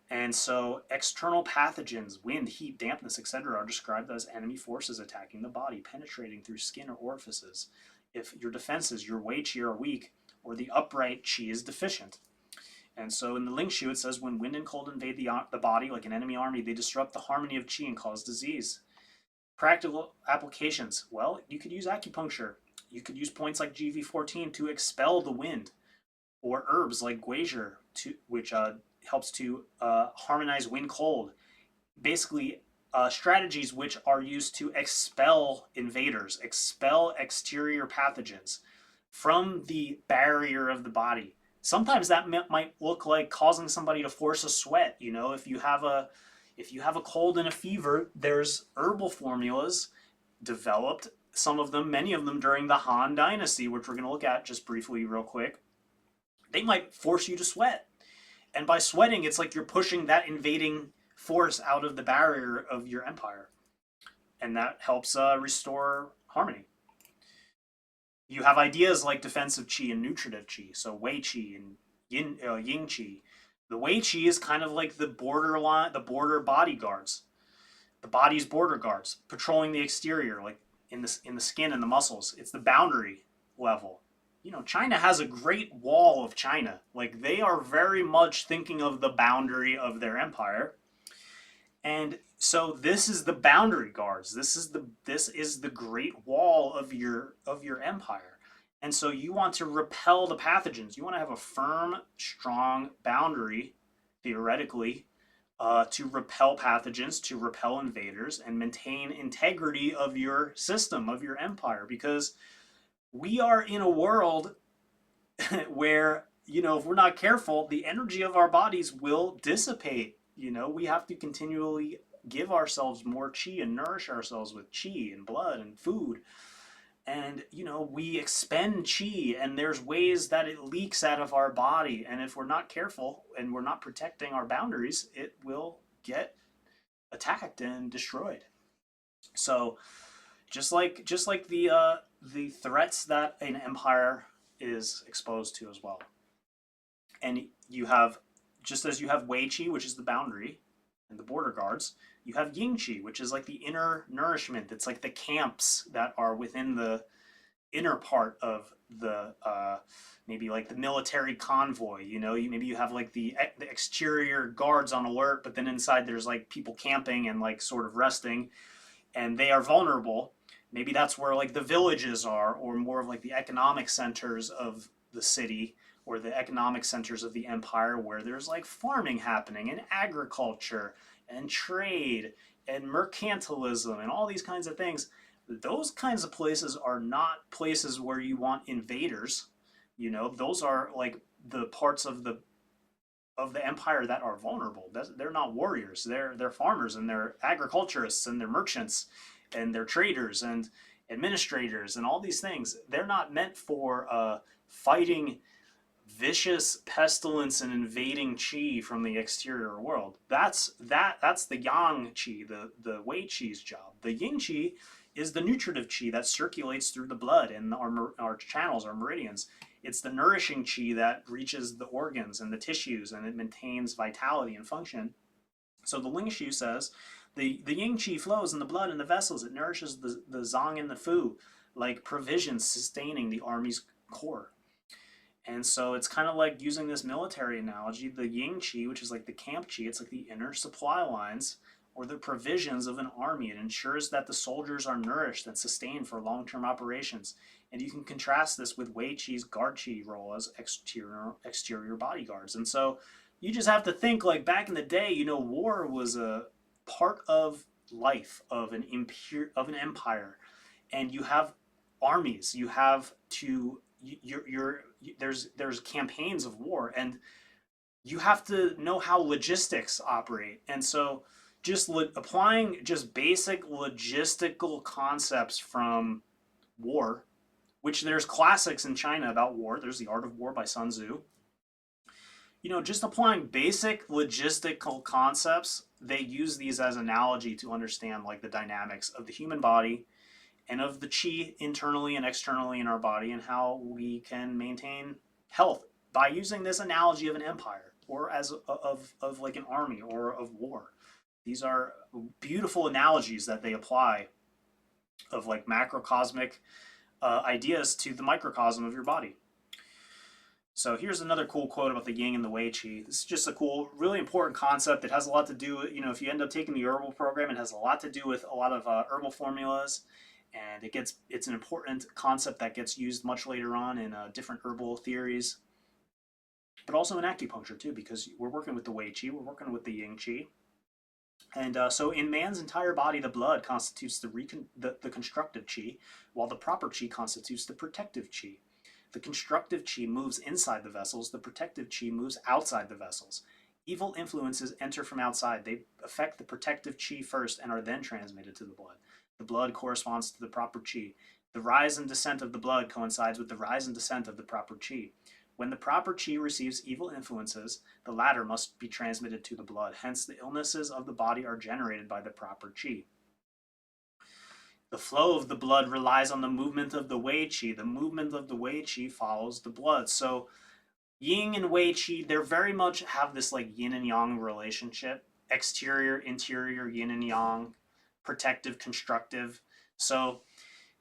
[SPEAKER 1] And so external pathogens, wind, heat, dampness, etc., are described as enemy forces attacking the body, penetrating through skin or orifices. If your defenses, your Wei qi, are weak, or the upright qi is deficient. And so in the Ling Shu, it says, when wind and cold invade the body like an enemy army, they disrupt the harmony of qi and cause disease. Practical applications. Well, you could use acupuncture. You could use points like GV14 to expel the wind, or herbs like guizhi, which helps to harmonize wind-cold. Basically, strategies which are used to expel invaders, expel exterior pathogens from the barrier of the body. Sometimes that might look like causing somebody to force a sweat. If you have a cold and a fever, there's herbal formulas developed, many of them during the Han Dynasty, which we're going to look at just briefly real quick. They might force you to sweat. And by sweating, it's like you're pushing that invading force out of the barrier of your empire. And that helps restore harmony. You have ideas like defensive qi and nutritive qi, so Wei qi and Ying qi. The Wei qi is kind of like the border bodyguards, the body's border guards, patrolling the exterior, like in the skin and the muscles. It's the boundary level. China has a great wall of China. Like, they are very much thinking of the boundary of their empire. And so this is the boundary guards. This is the great wall of your empire. And so you want to repel the pathogens. You want to have a firm, strong boundary, theoretically, to repel pathogens, to repel invaders, and maintain integrity of your system, of your empire. Because we are in a world where, if we're not careful, the energy of our bodies will dissipate. We have to continually give ourselves more qi and nourish ourselves with qi and blood and food. And, we expend qi, and there's ways that it leaks out of our body. And if we're not careful and we're not protecting our boundaries, it will get attacked and destroyed. So just like the threats that an empire is exposed to as well. And you have, just as you have Wei qi, which is the boundary and the border guards, you have Ying qi, which is like the inner nourishment. It's like the camps that are within the inner part of the maybe like the military convoy. Maybe you have like the exterior guards on alert, but then inside there's like people camping and like sort of resting, and they are vulnerable. Maybe that's where like the villages are, or more of like the economic centers of the city, or the economic centers of the empire, where there's like farming happening and agriculture and trade and mercantilism and all these kinds of things. Those kinds of places are not places where you want invaders. Those are like the parts of the empire that are vulnerable. They're not warriors. They're farmers, and they're agriculturists, and they're merchants, and they're traders and administrators and all these things. They're not meant for fighting vicious pestilence and invading chi from the exterior world. That's the yang chi, the wei chi's job. The yin chi is the nutritive chi that circulates through the blood and our channels, our meridians. It's the nourishing chi that reaches the organs and the tissues, and it maintains vitality and function. So the Ling Shu says the yin chi flows in the blood and the vessels. It nourishes the zong and the fu, like provisions sustaining the army's core. And so it's kind of like using this military analogy, the yin chi, which is like the camp chi, it's like the inner supply lines or the provisions of an army. It ensures that the soldiers are nourished and sustained for long-term operations. And you can contrast this with Wei Chi's guard chi role as exterior bodyguards. And so you just have to think, like, back in the day, war was a part of life of an empire, and you have armies. You have to there's campaigns of war, and you have to know how logistics operate. And so just applying just basic logistical concepts from war, which there's classics in China about war. There's The Art of War by Sun Tzu. Just applying basic logistical concepts, they use these as analogy to understand like the dynamics of the human body and of the chi internally and externally in our body, and how we can maintain health by using this analogy of an empire, or as of like an army or of war. These are beautiful analogies that they apply of like macrocosmic ideas to the microcosm of your body. So here's another cool quote about the yin and the wei chi. This is just a cool, really important concept. It has a lot to do with, if you end up taking the herbal program, it has a lot to do with a lot of herbal formulas. And it's an important concept that gets used much later on in different herbal theories, but also in acupuncture too, because we're working with the wei chi, we're working with the yin chi. And so in man's entire body, the blood constitutes the constructive chi, while the proper chi constitutes the protective chi. The constructive chi moves inside the vessels, the protective chi moves outside the vessels. Evil influences enter from outside. They affect the protective chi first and are then transmitted to the blood. The blood corresponds to the proper chi. The rise and descent of the blood coincides with the rise and descent of the proper chi. When the proper chi receives evil influences, the latter must be transmitted to the blood. Hence, the illnesses of the body are generated by the proper chi. The flow of the blood relies on the movement of the wei chi. The movement of the wei chi follows the blood. So yin and wei chi, they very much have this like yin and yang relationship. Exterior, interior, yin and yang, protective, constructive. So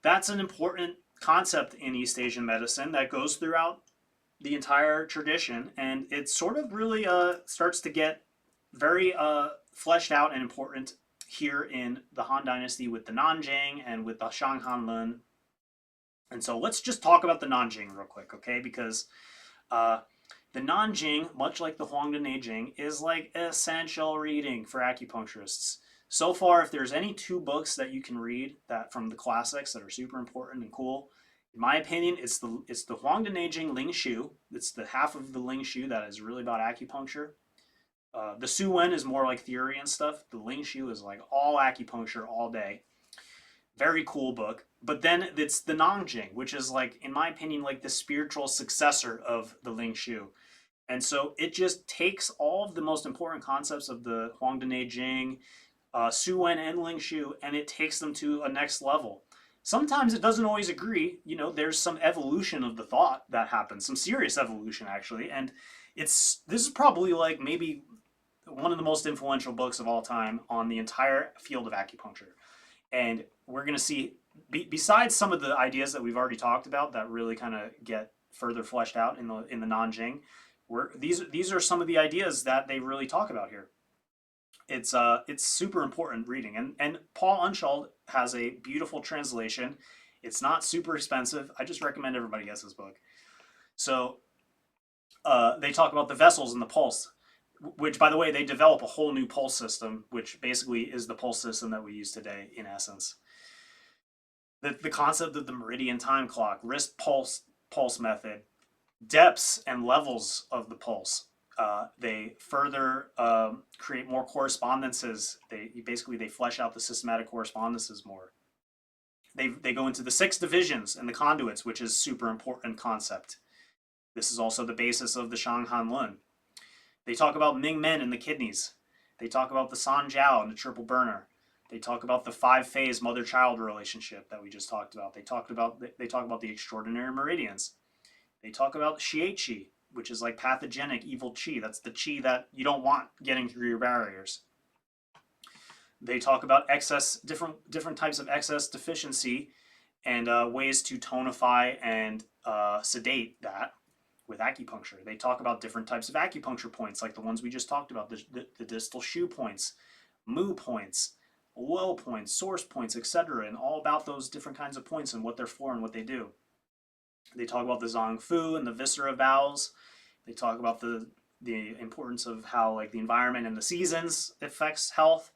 [SPEAKER 1] that's an important concept in East Asian medicine that goes throughout the entire tradition, and it sort of really starts to get very fleshed out and important here in the Han Dynasty with the Nanjing and with the Shang Han Lun. And so let's just talk about the Nanjing real quick, okay? Because the Nanjing, much like the Huangdi Neijing, is like essential reading for acupuncturists. So far, if there's any two books that you can read that from the classics that are super important and cool, in my opinion, it's the Huangdi Neijing Ling Shu. It's the half of the Ling Shu that is really about acupuncture. The Su Wen is more like theory and stuff. The Ling Shu is like all acupuncture all day. Very cool book. But then it's the Nanjing, which is like, in my opinion, like the spiritual successor of the Ling Shu. And so it just takes all of the most important concepts of the Huangdi Neijing, Su Wen, and Ling Shu, and it takes them to a next level. Sometimes it doesn't always agree. There's some evolution of the thought that happens, some serious evolution actually. And this is probably like maybe one of the most influential books of all time on the entire field of acupuncture. And we're going to see besides some of the ideas that we've already talked about that really kind of get further fleshed out in the Nanjing, these are some of the ideas that they really talk about here. It's super important reading, and Paul Unschuld has a beautiful translation. It's not super expensive. I just recommend everybody gets this book. So they talk about the vessels and the pulse, which, by the way, they develop a whole new pulse system, which basically is the pulse system that we use today in essence. The concept of the meridian time clock, wrist pulse method, depths and levels of the pulse. They further create more correspondences. They flesh out the systematic correspondences more. They go into the 6 divisions and the conduits, which is super important concept. This is also the basis of the Shang Han Lun. They talk about Ming Men and the kidneys. They talk about the San Jiao and the triple burner. They talk about the 5-phase mother-child relationship that we just talked about. They talk about the extraordinary meridians. They talk about Xie Qi, which is like pathogenic evil qi. That's the qi that you don't want getting through your barriers. They talk about different types of excess deficiency and ways to tonify and sedate that with acupuncture. They talk about different types of acupuncture points, like the ones we just talked about, the distal shu points, mu points, low points, source points, etc., and all about those different kinds of points and what they're for and what they do. They talk about the Zong Fu and the viscera vowels. They talk about the importance of how like the environment and the seasons affects health,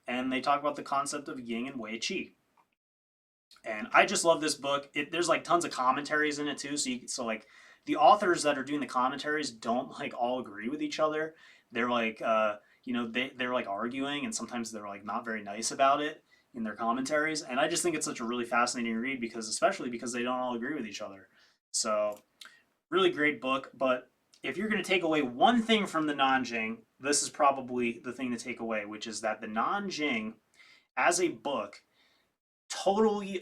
[SPEAKER 1] and they talk about the concept of yin and wei qi. And I just love this book. There's like tons of commentaries in it too. So like the authors that are doing the commentaries don't like all agree with each other. They're like they're like arguing, and sometimes they're like not very nice about it in their commentaries. And I just think it's such a really fascinating read especially because they don't all agree with each other. So really great book. But if you're going to take away one thing from the Nanjing, this is probably the thing to take away, which is that the Nanjing as a book totally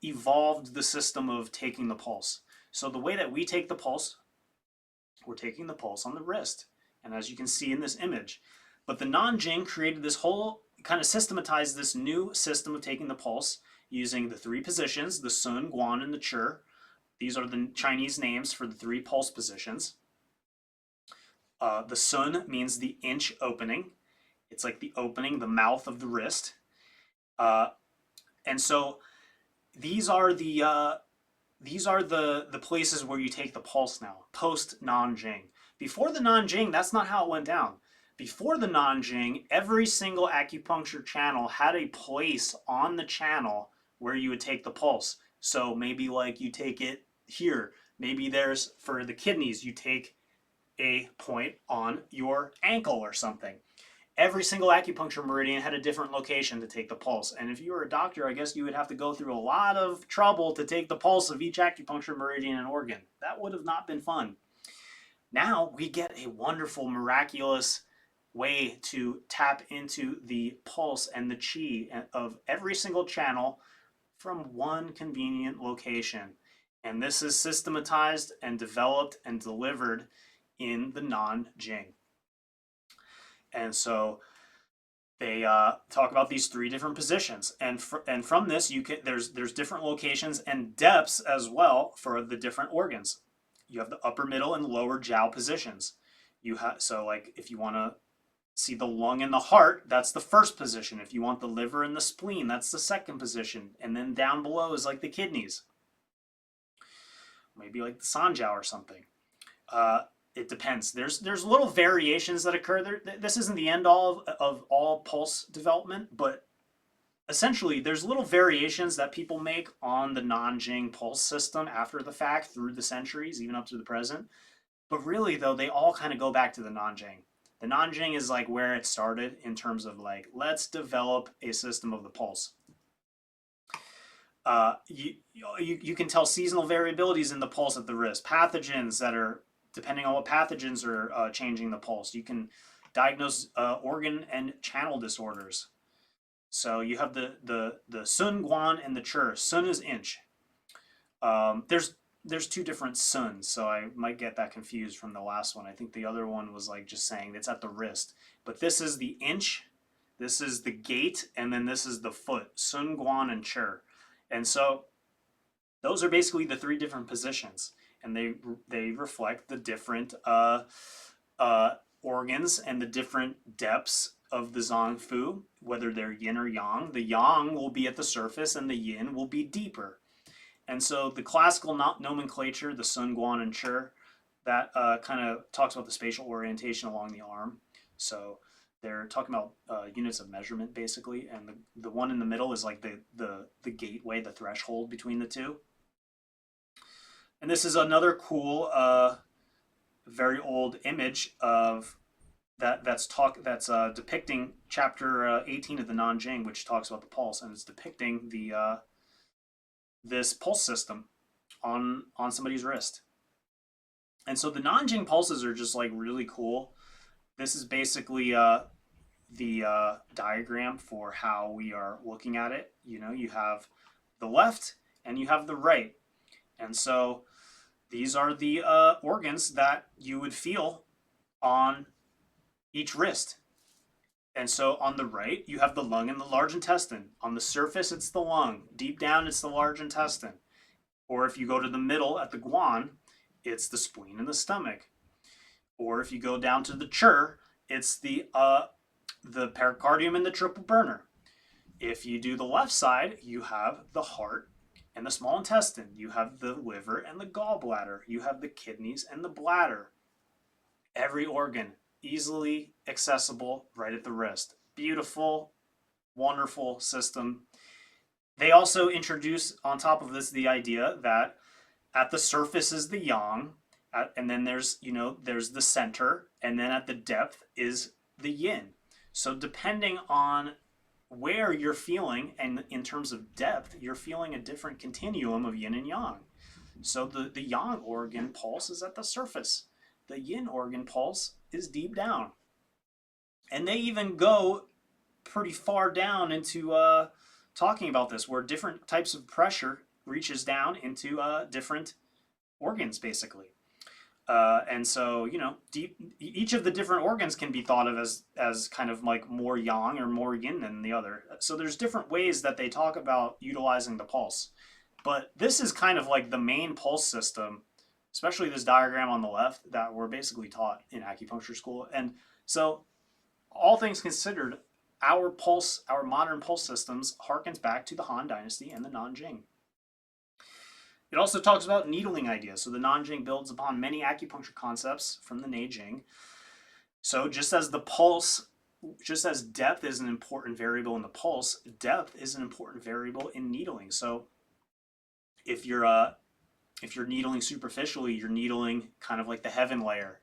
[SPEAKER 1] evolved the system of taking the pulse. So the way that we take the pulse, we're taking the pulse on the wrist. And as you can see in this image, but the Nanjing created this whole, kind of systematized this new system of taking the pulse using the 3 positions, the Sun, Guan, and the Chi. These are the Chinese names for the 3 pulse positions. The Sun means the inch opening. It's like the opening, the mouth of the wrist. And so these are the places where you take the pulse now, post Nanjing. Before the Nanjing, that's not how it went down. Before the Nanjing, every single acupuncture channel had a place on the channel where you would take the pulse. So maybe like you take it here. Maybe there's, for the kidneys, you take a point on your ankle or something. Every single acupuncture meridian had a different location to take the pulse. And if you were a doctor, I guess you would have to go through a lot of trouble to take the pulse of each acupuncture meridian and organ. That would have not been fun. Now we get a wonderful, miraculous way to tap into the pulse and the qi of every single channel from one convenient location. And this is systematized and developed and delivered in the Nanjing. And so they talk about these 3 different positions, and from this there's different locations and depths as well for the different organs. You have the upper, middle, and lower jiao positions. So like if you want to see the lung and the heart, that's the first position. If you want the liver and the spleen, that's the second position. And then down below is like the kidneys, maybe like the sanjiao or something. It depends. There's little variations that occur there. This isn't the end all of all pulse development, but essentially there's little variations that people make on the Nanjing pulse system after the fact through the centuries, even up to the present. But really though, they all kind of go back to the Nanjing. The Nanjing is like where it started in terms of like, let's develop a system of the pulse. You can tell seasonal variabilities in the pulse at the wrist, pathogens that are, depending on what pathogens are changing the pulse. You can diagnose organ and channel disorders. So you have the Sun, Guan, and the Chi. Sun is inch. There's 2 different Suns, so I might get that confused from the last one. I think the other one was like just saying it's at the wrist. But this is the inch, this is the gate, and then this is the foot. Sun, Guan, and Chi. And so those are basically the three different positions, and they reflect the different uh, organs and the different depths of the zong fu, whether they're yin or yang. The yang will be at the surface, and the yin will be deeper. And so the classical nomenclature, the Sun, Guan, and Chi, that kind of talks about the spatial orientation along the arm. So they're talking about units of measurement basically, and the one in the middle is like the gateway, the threshold between the two. And this is another cool, very old image of that's depicting chapter 18 of the Nanjing, which talks about the pulse, and it's depicting the this pulse system on somebody's wrist. And so the Nanjing pulses are just like really cool. This is basically the diagram for how we are looking at it. You know, you have the left and you have the right. And so these are the organs that you would feel on each wrist. And so on the right, you have the lung and the large intestine. On the surface, it's the lung. Deep down, it's the large intestine. Or if you go to the middle at the guan, it's the spleen and the stomach. Or if you go down to the Chi, it's the pericardium and the triple burner. If you do the left side, you have the heart and the small intestine. You have the liver and the gallbladder. You have the kidneys and the bladder. Every organ easily accessible right at the wrist. Beautiful, wonderful system. They also introduce on top of this the idea that at the surface is the yang, and then there's the center, and then at the depth is the yin. So depending on where you're feeling, and in terms of depth, you're feeling a different continuum of yin and yang. So the yang organ pulse is at the surface. The yin organ pulse is deep down. And they even go pretty far down into talking about this, where different types of pressure reaches down into different organs, basically. And so, each of the different organs can be thought of as kind of like more yang or more yin than the other. So there's different ways that they talk about utilizing the pulse. But this is kind of like the main pulse system, especially this diagram on the left, that we're basically taught in acupuncture school. And so, all things considered, our modern pulse systems harkens back to the Han Dynasty and the Nanjing. It also talks about needling ideas. So the Nanjing builds upon many acupuncture concepts from the Neijing. So just as depth is an important variable in the pulse, depth is an important variable in needling. So if you're needling superficially, you're needling kind of like the heaven layer,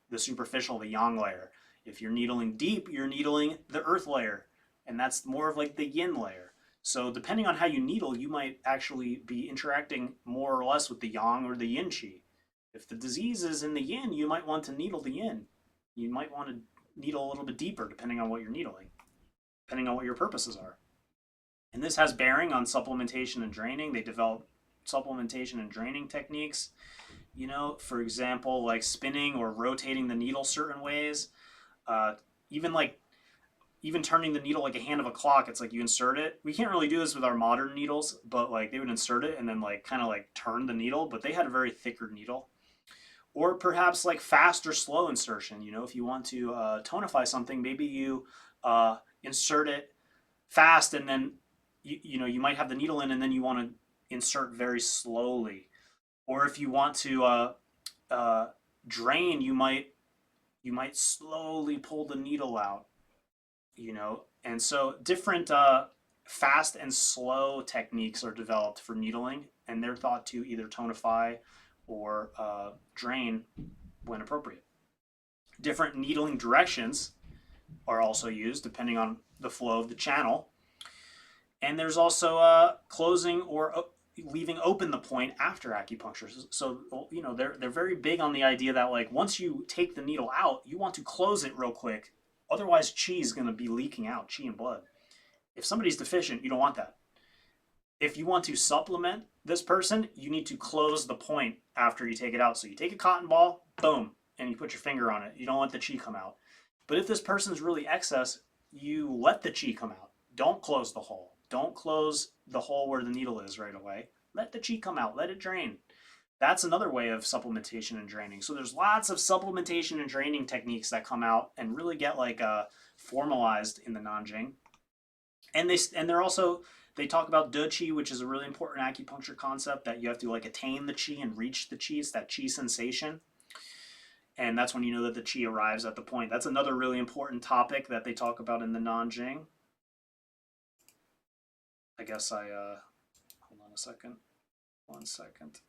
[SPEAKER 1] the superficial, the yang layer. If you're needling deep, you're needling the earth layer, and that's more of like the yin layer. So depending on how you needle, you might actually be interacting more or less with the yang or the yin qi. If the disease is in the yin, you might want to needle the yin. You might want to needle a little bit deeper depending on what you're needling, depending on what your purposes are. And this has bearing on supplementation and draining. They develop supplementation and draining techniques. For example, like spinning or rotating the needle certain ways. Even turning the needle like a hand of a clock. It's like you insert it. We can't really do this with our modern needles, but like they would insert it and then like kind of like turn the needle, but they had a very thicker needle. Or perhaps like fast or slow insertion. If you want to tonify something, maybe you insert it fast, and then you might have the needle in, and then you want to insert very slowly. Or if you want to drain, you might slowly pull the needle out. And so different fast and slow techniques are developed for needling, and they're thought to either tonify or drain when appropriate. Different needling directions are also used depending on the flow of the channel. And there's also closing or leaving open the point after acupuncture. So they're very big on the idea that like once you take the needle out, you want to close it real quick. Otherwise, qi is going to be leaking out, qi and blood. If somebody's deficient, you don't want that. If you want to supplement this person, you need to close the point after you take it out. So you take a cotton ball, boom, and you put your finger on it. You don't let the qi come out. But if this person's really excess, you let the qi come out. Don't close the hole. Don't close the hole where the needle is right away. Let the chi come out, let it drain. That's another way of supplementation and draining. So there's lots of supplementation and draining techniques that come out and really get like formalized in the Nanjing. And they're also, they talk about de qi, which is a really important acupuncture concept, that you have to like attain the qi and reach the qi. It's that qi sensation. And that's when you know that the qi arrives at the point. That's another really important topic that they talk about in the Nanjing. I guess hold on a second. 1 second.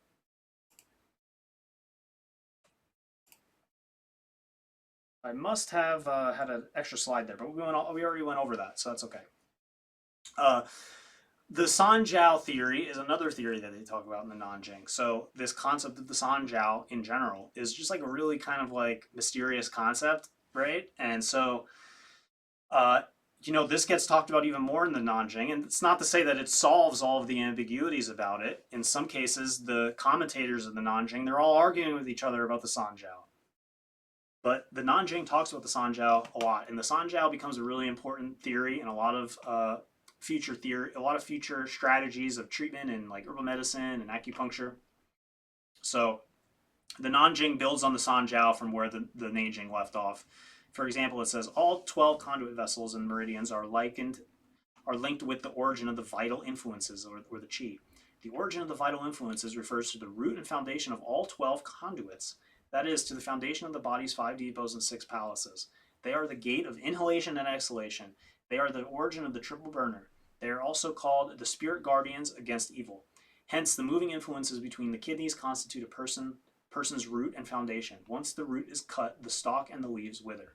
[SPEAKER 1] I must have had an extra slide there, but we already went over that, so that's okay. The Sanjiao theory is another theory that they talk about in the Nanjing. So this concept of the Sanjiao in general is just like a really kind of like mysterious concept, right? And so, this gets talked about even more in the Nanjing, and it's not to say that it solves all of the ambiguities about it. In some cases, the commentators of the Nanjing, they're all arguing with each other about the Sanjiao. But the Nanjing talks about the Sanjiao a lot, and the Sanjiao becomes a really important theory in a lot of future strategies of treatment in like herbal medicine and acupuncture. So the Nanjing builds on the Sanjiao from where the Neijing left off. For example, it says all 12 conduit vessels and meridians are linked with the origin of the vital influences, or the qi. The origin of the vital influences refers to the root and foundation of all 12 conduits. That is, to the foundation of the body's 5 depots and 6 palaces. They are the gate of inhalation and exhalation. They are the origin of the triple burner. They are also called the spirit guardians against evil. Hence, the moving influences between the kidneys constitute a person's root and foundation. Once the root is cut, the stalk and the leaves wither.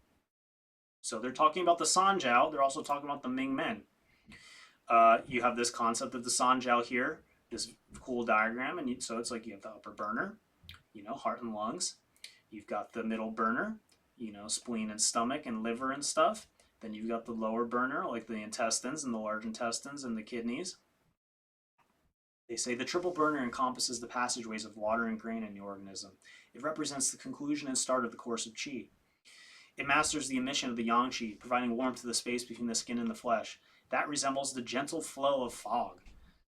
[SPEAKER 1] So they're talking about the Sanjiao. They're also talking about the Ming Men. You have this concept of the Sanjiao here, this cool diagram. And so it's like you have the upper burner, heart and lungs. You've got the middle burner, spleen and stomach and liver and stuff. Then you've got the lower burner, like the intestines and the large intestines and the kidneys. They say the triple burner encompasses the passageways of water and grain in the organism. It represents the conclusion and start of the course of qi. It masters the emission of the yang qi, providing warmth to the space between the skin and the flesh. That resembles the gentle flow of fog.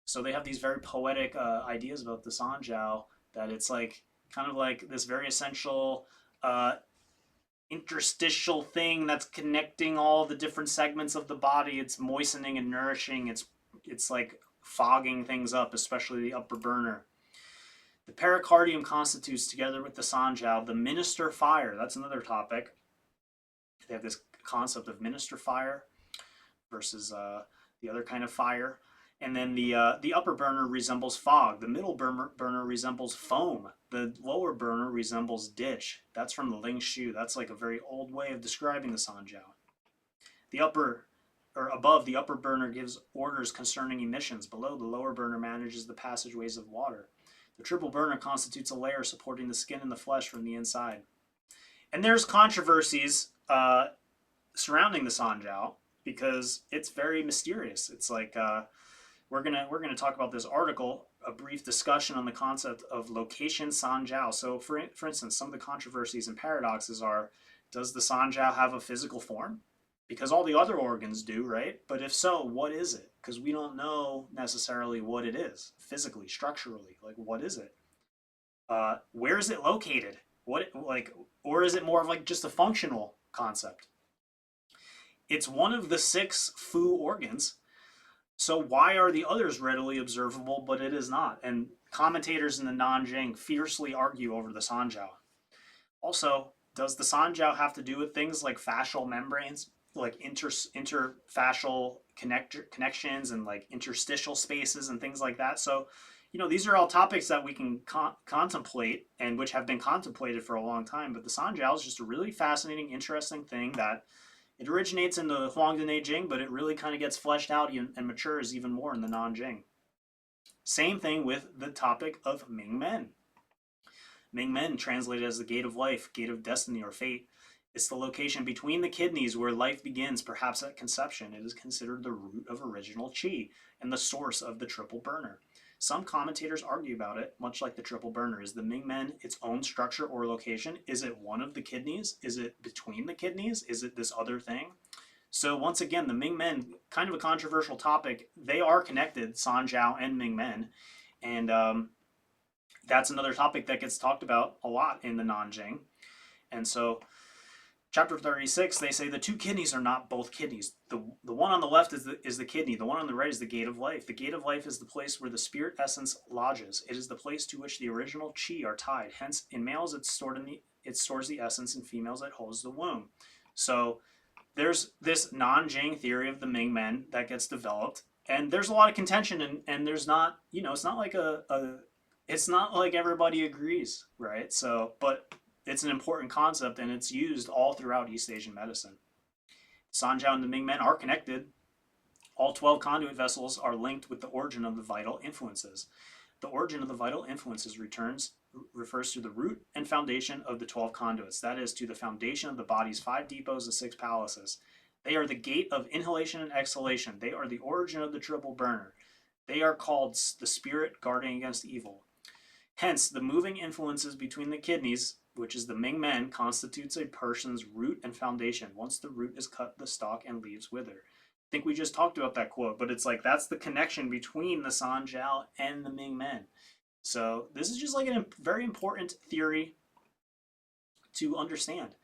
[SPEAKER 1] So they have these very poetic ideas about the Sanjiao, that it's like kind of like this very essential interstitial thing that's connecting all the different segments of the body. It's moistening and nourishing. It's like fogging things up, especially the upper burner. The pericardium constitutes, together with the Sanjiao, the minister fire. That's another topic. They have this concept of minister fire versus the other kind of fire. And then the upper burner resembles fog. The middle burner resembles foam. The lower burner resembles ditch. That's from the Ling Shu. That's like a very old way of describing the Sanjiao. Above, the upper burner gives orders concerning emissions. Below, the lower burner manages the passageways of water. The triple burner constitutes a layer supporting the skin and the flesh from the inside. And there's controversies surrounding the Sanjiao because it's very mysterious. It's like we're gonna talk about this article, a brief discussion on the concept of location Sanjiao. So for instance, some of the controversies and paradoxes are, does the Sanjiao have a physical form? Because all the other organs do, right? But if so, what is it? Because we don't know necessarily what it is physically, structurally. Like, what is it? Where is it located? Or is it more of like just a functional concept? It's one of the 6 Fu organs. So why are the others readily observable, but it is not? And commentators in the Nanjing fiercely argue over the Sanjiao. Also, does the Sanjiao have to do with things like fascial membranes, like interfascial connections and like interstitial spaces and things like that? So, these are all topics that we can contemplate and which have been contemplated for a long time. But the Sanjiao is just a really fascinating, interesting thing that it originates in the Huangdi Neijing, but it really kind of gets fleshed out and matures even more in the Nanjing. Same thing with the topic of Ming Men. Ming Men, translated as the gate of life, gate of destiny, or fate. It's the location between the kidneys where life begins, perhaps at conception. It is considered the root of original qi and the source of the triple burner. Some commentators argue about it, much like the triple burner. Is the Ming Men its own structure or location? Is it one of the kidneys? Is it between the kidneys? Is it this other thing? So once again, the Ming Men, kind of a controversial topic. They are connected, Sanjiao and Ming Men, and that's another topic that gets talked about a lot in the Nanjing. And so, chapter 36, they say the two kidneys are not both kidneys. The one on the left is the kidney. The one on the right is the gate of life. The gate of life is the place where the spirit essence lodges. It is the place to which the original chi are tied. Hence, in males, it stores the essence. In females, it holds the womb. So there's this Nanjing theory of the Ming Men that gets developed, and there's a lot of contention, and there's not, it's not like it's not like everybody agrees, right? So, but it's an important concept, and it's used all throughout East Asian medicine. Sanjiao and the Ming Men are connected. All 12 conduit vessels are linked with the origin of the vital influences. The origin of the vital influences refers to the root and foundation of the 12 conduits, that is, to the foundation of the body's 5 depots and 6 palaces. They are the gate of inhalation and exhalation. They are the origin of the triple burner. They are called the spirit guarding against evil. Hence, the moving influences between the kidneys, which is the Ming Men, constitutes a person's root and foundation. Once the root is cut, the stalk and leaves wither. I think we just talked about that quote, but it's like that's the connection between the Sanjiao and the Ming Men. So this is just like a very important theory to understand.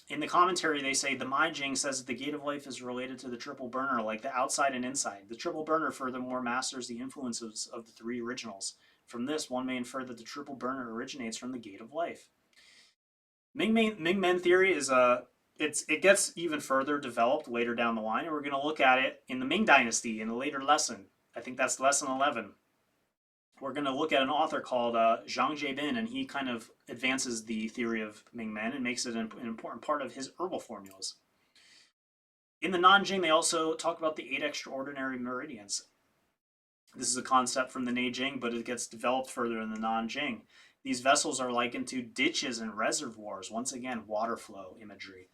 [SPEAKER 1] In the commentary, they say the Meijing says that the gate of life is related to the triple burner, like the outside and inside. The triple burner furthermore masters the influences of the 3 originals. From this, one may infer that the triple burner originates from the gate of life. Ming Men theory is it gets even further developed later down the line, and we're going to look at it in the Ming Dynasty in a later lesson. I think that's lesson 11. We're going to look at an author called Zhang Jiebin, and he kind of advances the theory of Ming Men and makes it an important part of his herbal formulas. In the Nanjing, they also talk about the 8 extraordinary meridians. This is a concept from the Neijing, but it gets developed further in the Nanjing. These vessels are likened to ditches and reservoirs, once again, water flow imagery.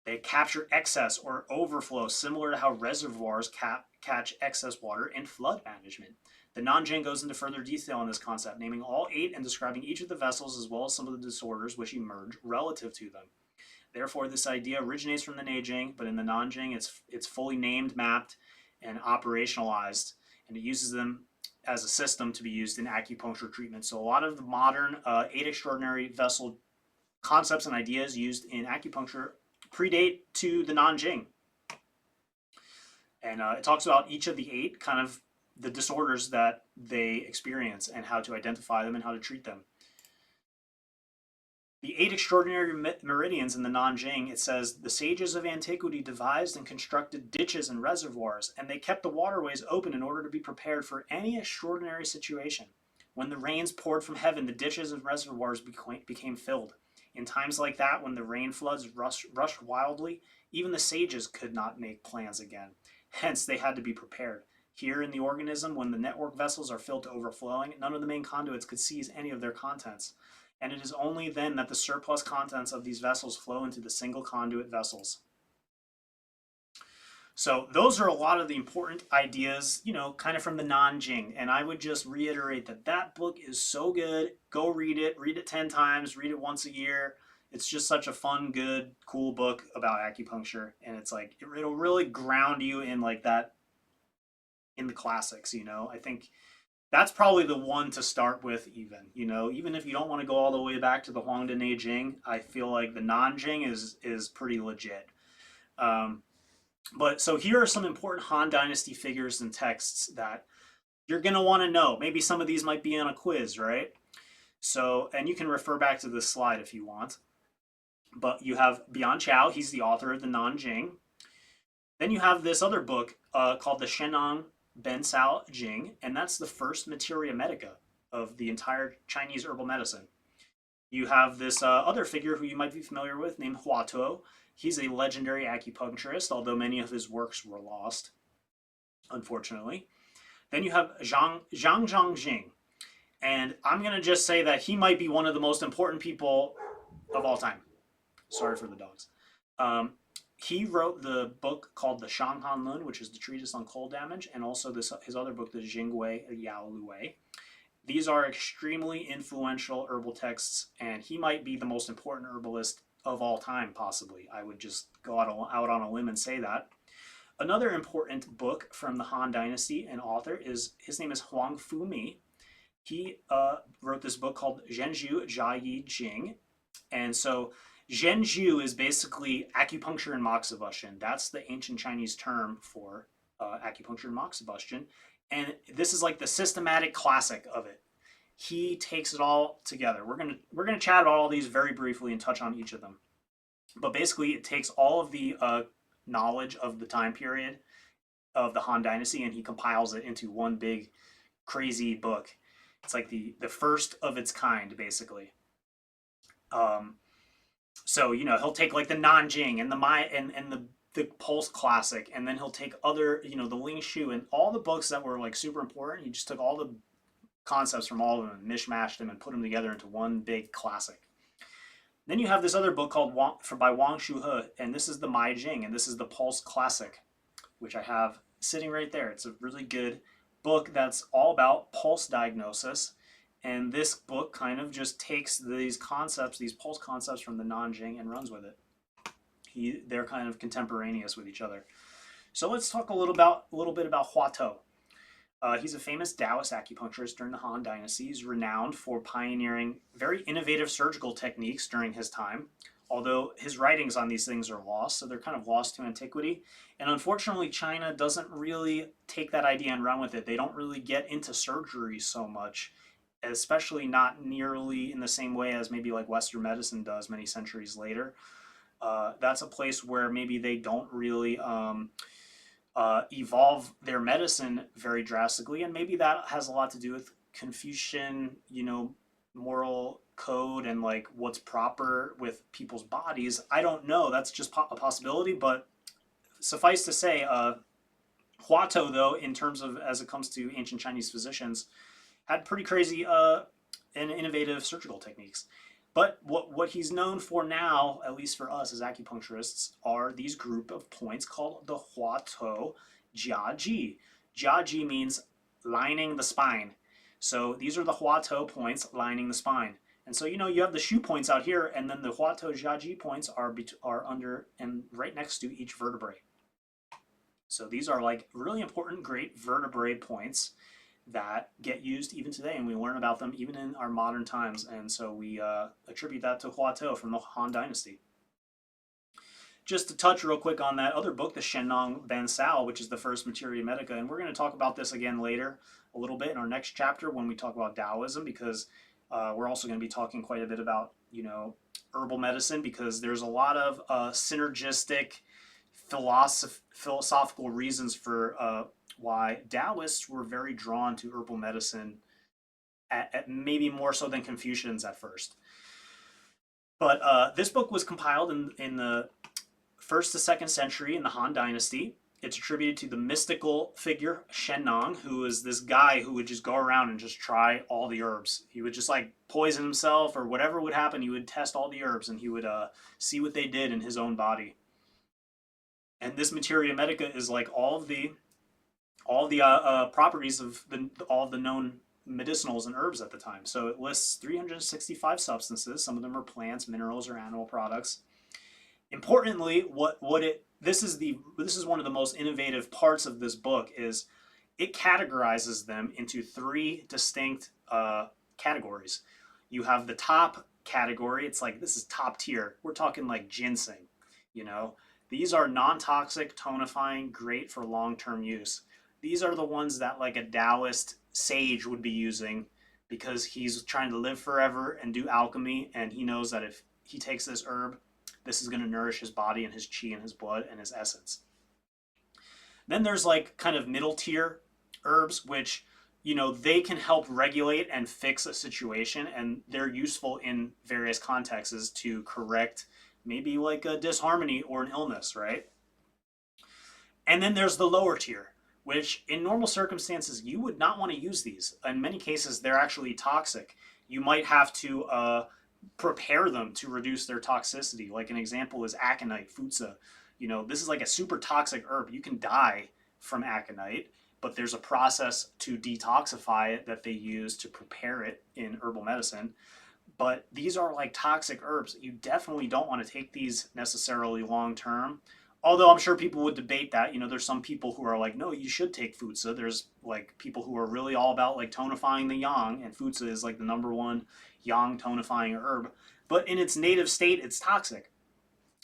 [SPEAKER 1] They capture excess or overflow, similar to how reservoirs catch excess water in flood management. The Nanjing goes into further detail on this concept, naming all 8 and describing each of the vessels as well as some of the disorders which emerge relative to them. Therefore, this idea originates from the Neijing, but in the Nanjing, it's fully named, mapped, and operationalized, and it uses them as a system to be used in acupuncture treatment. So a lot of the modern 8 extraordinary vessel concepts and ideas used in acupuncture predate to the Nanjing. And it talks about each of the 8, kind of the disorders that they experience and how to identify them and how to treat them. The 8 extraordinary meridians in the Nanjing, it says, the sages of antiquity devised and constructed ditches and reservoirs, and they kept the waterways open in order to be prepared for any extraordinary situation. When the rains poured from heaven, the ditches and reservoirs became filled. In times like that, when the rain floods rushed wildly, even the sages could not make plans again. Hence, they had to be prepared. Here in the organism, when the network vessels are filled to overflowing, none of the main conduits could seize any of their contents. And it is only then that the surplus contents of these vessels flow into the single conduit vessels. So those are a lot of the important ideas, kind of from the Nanjing. And I would just reiterate that book is so good. Go read it 10 times, read it once a year. It's just such a fun, good, cool book about acupuncture. And it's like, it'll really ground you in like that, in the classics, I think that's probably the one to start with even, even if you don't want to go all the way back to the Huangdi Neijing, I feel like the Nanjing is pretty legit. But so here are some important Han Dynasty figures and texts that you're going to want to know. Maybe some of these might be on a quiz, right? So, and you can refer back to this slide if you want. But you have Bian Chao, he's the author of the Nanjing. Then you have this other book called the Shenang Ben Sao Jing, and that's the first materia medica of the entire Chinese herbal medicine. You have this other figure who you might be familiar with named Hua Tuo. He's a legendary acupuncturist, although many of his works were lost, unfortunately. Then you have Zhang Zhang, and I'm going to just say that he might be one of the most important people of all time. Sorry for the dogs. He wrote the book called the Shanghan Lun, which is the treatise on cold damage, and also his other book, the Jingui Yao Luwei. These are extremely influential herbal texts, and he might be the most important herbalist of all time, possibly. I would just go out on a limb and say that. Another important book from the Han Dynasty and author is, his name is Huang Fumi. He wrote this book called Zhenju Jiayi Jing. And so Zhenju is basically acupuncture and moxibustion. That's the ancient Chinese term for acupuncture and moxibustion. And this is like the systematic classic of it. He takes it all together. We're gonna chat about all these very briefly and touch on each of them. But basically, it takes all of the knowledge of the time period of the Han Dynasty and he compiles it into one big crazy book. It's like the first of its kind, basically. Um, so he'll take like the Nanjing and the Mai and the Pulse Classic, and then he'll take other the Ling Shu and all the books that were like super important. He just took all the concepts from all of them and mishmashed them and put them together into one big classic. Then you have this other book called by Wang Shuhe, and this is the Mai Jing, and this is the Pulse Classic, which I have sitting right there. It's a really good book that's all about pulse diagnosis. And this book kind of just takes these concepts, these pulse concepts from the Nanjing and runs with it. They're kind of contemporaneous with each other. So let's talk a little bit about Hua Tuo. He's a famous Taoist acupuncturist during the Han Dynasty. He's renowned for pioneering very innovative surgical techniques during his time, although his writings on these things are lost, so they're kind of lost to antiquity. And unfortunately, China doesn't really take that idea and run with it. They don't really get into surgery so much, especially not nearly in the same way as maybe like Western medicine does many centuries later. That's a place where maybe they don't really evolve their medicine very drastically, and maybe that has a lot to do with Confucian, moral code and like what's proper with people's bodies. I don't know. That's just a possibility, but suffice to say, Hua Tuo, though, in terms of as it comes to ancient Chinese physicians, had pretty crazy and innovative surgical techniques. But what he's known for now, at least for us as acupuncturists, are these group of points called the Hua Tuo Jia Ji. Jia Ji means lining the spine. So these are the Hua Tuo points lining the spine. And so you have the shu points out here, and then the Hua Tuo Jia Ji points are under and right next to each vertebrae. So these are like really important, great vertebrae points that get used even today, and we learn about them even in our modern times. And so we attribute that to Hua Tuo from the Han Dynasty. Just to touch real quick on that other book, the Shennong Ban Sao, which is the first Materia Medica, and we're going to talk about this again later a little bit in our next chapter when we talk about Taoism, because we're also going to be talking quite a bit about herbal medicine, because there's a lot of synergistic philosophical reasons for why Taoists were very drawn to herbal medicine, at maybe more so than Confucians at first. But this book was compiled in the 1st to 2nd century in the Han Dynasty. It's attributed to the mystical figure Shennong, who is this guy who would just go around and just try all the herbs. He would just like poison himself or whatever would happen. He would test all the herbs and he would see what they did in his own body. And this Materia Medica is like all of the properties of all of the known medicinals and herbs at the time. So it lists 365 substances. Some of them are plants, minerals, or animal products. Importantly, this is one of the most innovative parts of this book is it categorizes them into 3 distinct categories. You have the top category. It's like this is top tier. We're talking like ginseng. These are non-toxic, tonifying, great for long-term use. These are the ones that like a Taoist sage would be using because he's trying to live forever and do alchemy, and he knows that if he takes this herb, this is going to nourish his body and his chi and his blood and his essence. Then there's like kind of middle tier herbs, which they can help regulate and fix a situation, and they're useful in various contexts to correct maybe like a disharmony or an illness, right? And then there's the lower tier, which in normal circumstances, you would not want to use these. In many cases, they're actually toxic. You might have to prepare them to reduce their toxicity. Like an example is aconite, futsa. This is like a super toxic herb. You can die from aconite, but there's a process to detoxify it that they use to prepare it in herbal medicine. But these are like toxic herbs. You definitely don't want to take these necessarily long term. Although I'm sure people would debate that. You know, there's some people who are like, no, you should take futsa. There's like people who are really all about like tonifying the yang, and futsa is like the number one yang tonifying herb. But in its native state, it's toxic.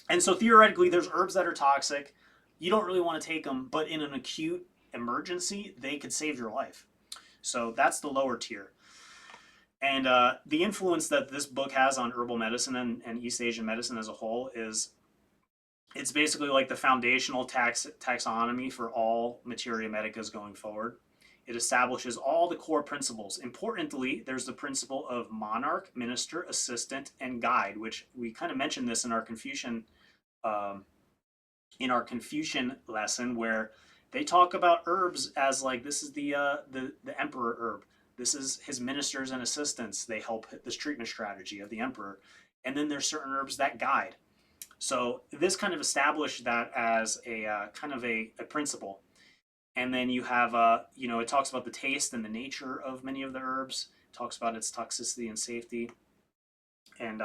[SPEAKER 1] And so theoretically, there's herbs that are toxic. You don't really want to take them, but in an acute emergency, they could save your life. So that's the lower tier. And the influence that this book has on herbal medicine and East Asian medicine as a whole is it's basically like the foundational taxonomy for all materia medicas going forward. It establishes all the core principles. Importantly, there's the principle of monarch, minister, assistant, and guide, which we kind of mentioned this um, in our Confucian lesson, where they talk about herbs as like this is the emperor herb. This is his ministers and assistants. They help this treatment strategy of the emperor, and then there's certain herbs that guide. So this kind of established that as a kind of a principle. And then you have, it talks about the taste and the nature of many of the herbs. It talks about its toxicity and safety. And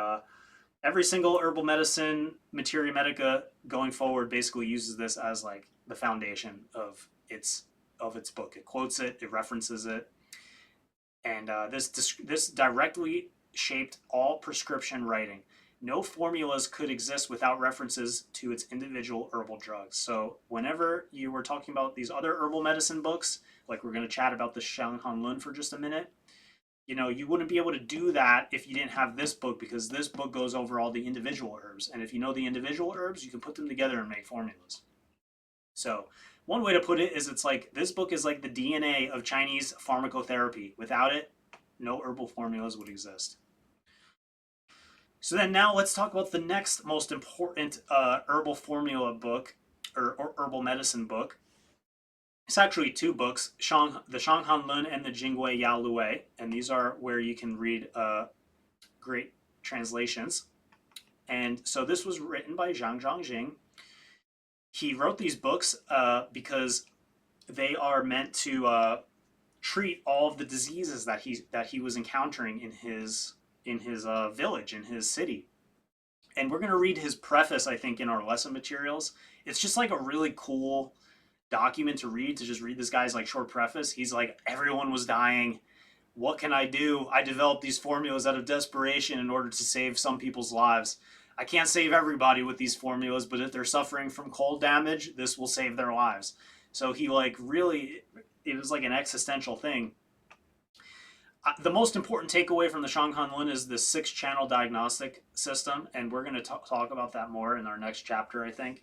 [SPEAKER 1] every single herbal medicine, materia medica going forward basically uses this as like the foundation of its book. It quotes it, it references it, and this directly shaped all prescription writing. No formulas could exist without references to its individual herbal drugs. So whenever you were talking about these other herbal medicine books, like we're going to chat about the Shang Han Lun for just a minute, you wouldn't be able to do that if you didn't have this book, because this book goes over all the individual herbs. And if you know the individual herbs, you can put them together and make formulas. So one way to put it is it's like this book is like the DNA of Chinese pharmacotherapy. Without it, no herbal formulas would exist. So then now let's talk about the next most important herbal formula book or herbal medicine book. It's actually two books, the Shanghan Lun and the Jingui Yao Lue, and these are where you can read great translations. And so this was written by Zhang Zhangjing. He wrote these books because they are meant to treat all of the diseases that he was encountering in his village, in his city. And we're going to read his preface, I think, in our lesson materials. It's just like a really cool document to read, to just read this guy's like short preface. He's like, everyone was dying. What can I do? I developed these formulas out of desperation in order to save some people's lives. I can't save everybody with these formulas, but if they're suffering from cold damage, this will save their lives. So he like really, it was like an existential thing. The most important takeaway from the Shanghan Lun is the 6-channel diagnostic system, and we're going to talk about that more in our next chapter, I think,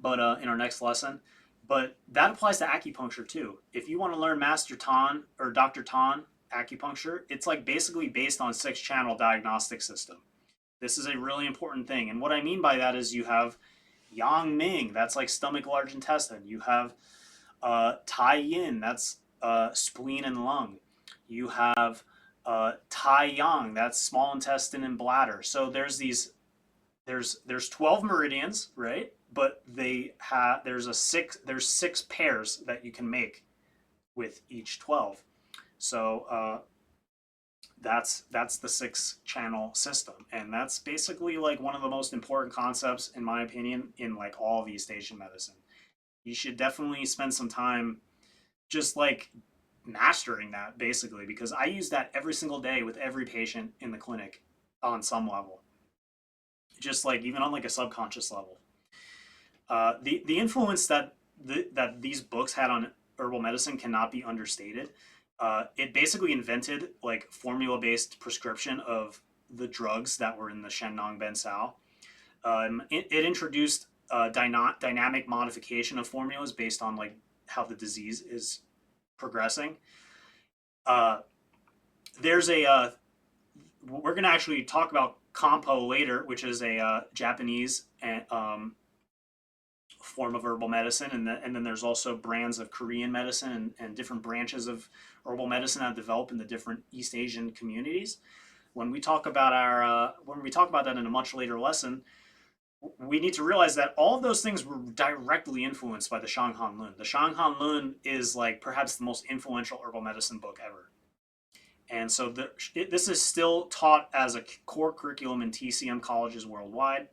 [SPEAKER 1] but in our next lesson. But that applies to acupuncture too. If you want to learn Master Tan or Dr. Tan acupuncture, it's like basically based on 6-channel diagnostic system. This is a really important thing. And what I mean by that is you have Yang Ming, that's like stomach, large intestine. You have Tai Yin, that's spleen and lung. You have Tai Yang, that's small intestine and bladder. So there's 12 meridians, right? But there's 6 pairs that you can make with each 12. So that's the 6-channel system, and that's basically like one of the most important concepts, in my opinion, in like all of East Asian medicine. You should definitely spend some time just like mastering that, basically, because I use that every single day with every patient in the clinic on some level, just like even on like a subconscious level. The influence that these books had on herbal medicine cannot be understated. It basically invented like formula-based prescription of the drugs that were in the Shen Nong Ben Sao. It introduced dynamic modification of formulas based on like how the disease is progressing. There's we're going to actually talk about Kampo later, which is a Japanese form of herbal medicine, and then there's also brands of Korean medicine and different branches of herbal medicine that develop in the different East Asian communities. When we talk about that in a much later lesson, we need to realize that all of those things were directly influenced by the Shanghan Lun. The Shanghan Lun is like perhaps the most influential herbal medicine book ever. And so this is still taught as a core curriculum in TCM colleges worldwide.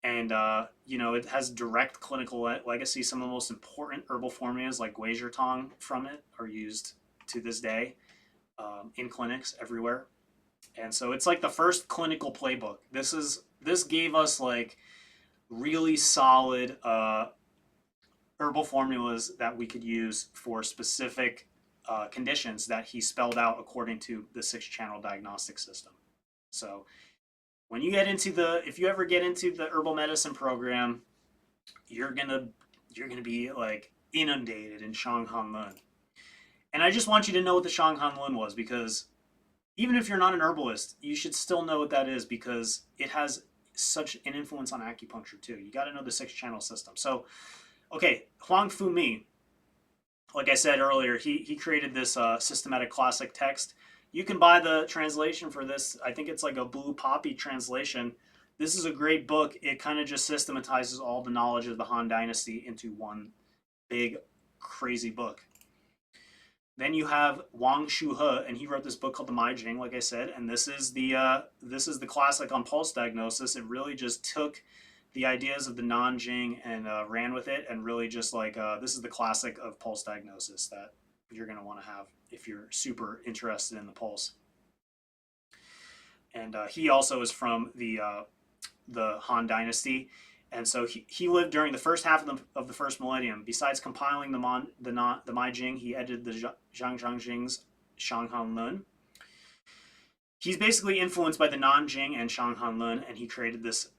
[SPEAKER 1] And, it has direct clinical legacy. Some of the most important herbal formulas like Tong from it are used to this day in clinics everywhere. And so it's like the first clinical playbook. This gave us like really solid herbal formulas that we could use for specific conditions that he spelled out according to the 6-channel diagnostic system. So when you get into if you ever get into the herbal medicine program, you're gonna be like inundated in Shang Han Lun. And I just want you to know what the Shang Han Lun was, because even if you're not an herbalist, you should still know what that is, because it has such an influence on acupuncture too. You got to know the 6-channel system. So, okay, Huang Fu Mi, like I said earlier, he created this systematic classic text. You can buy the translation for this. I think it's like a Blue Poppy translation. This is a great book. It kind of just systematizes all the knowledge of the Han Dynasty into one big, crazy book. Then you have Wang Shuhe, and he wrote this book called the Mai Jing, like I said, and this is the classic on pulse diagnosis. It really just took the ideas of the Nanjing and ran with it, and really just like this is the classic of pulse diagnosis that you're going to want to have if you're super interested in the pulse. And he also is from the Han Dynasty. And so he lived during the first half of the first millennium. Besides compiling the Mai Jing, he edited the Zhang Jing's Shang Han Lun. He's basically influenced by the Nanjing and Shang Han Lun, and he created this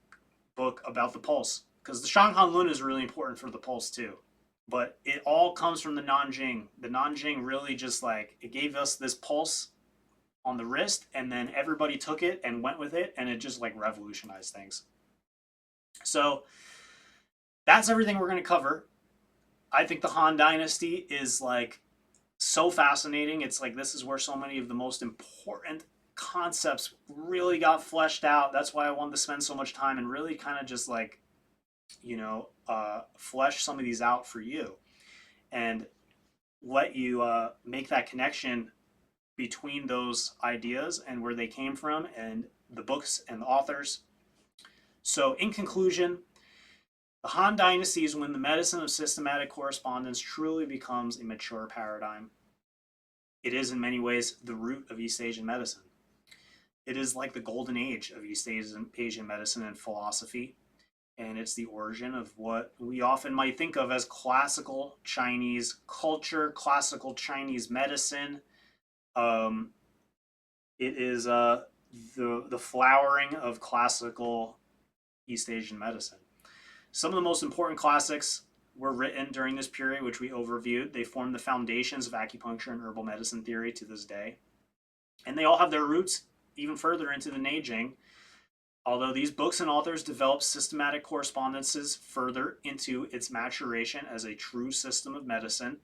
[SPEAKER 1] book about the pulse. Because the Shang Han Lun is really important for the pulse too. But it all comes from the Nanjing. The Nanjing really just like, it gave us this pulse on the wrist, and then everybody took it and went with it, and it just like revolutionized things. So that's everything we're going to cover. I think the Han Dynasty is like so fascinating. It's like this is where so many of the most important concepts really got fleshed out. That's why I wanted to spend so much time and really kind of just like, flesh some of these out for you and let you make that connection between those ideas and where they came from and the books and the authors. So in conclusion, the Han Dynasty is when the medicine of systematic correspondence truly becomes a mature paradigm. It is in many ways the root of East Asian medicine. It is like the golden age of East Asian medicine and philosophy, and it's the origin of what we often might think of as classical Chinese culture, classical Chinese medicine. It is the flowering of classical East Asian medicine. Some of the most important classics were written during this period, which we overviewed. They form the foundations of acupuncture and herbal medicine theory to this day. And they all have their roots even further into the Neijing. Although these books and authors developed systematic correspondences further into its maturation as a true system of medicine,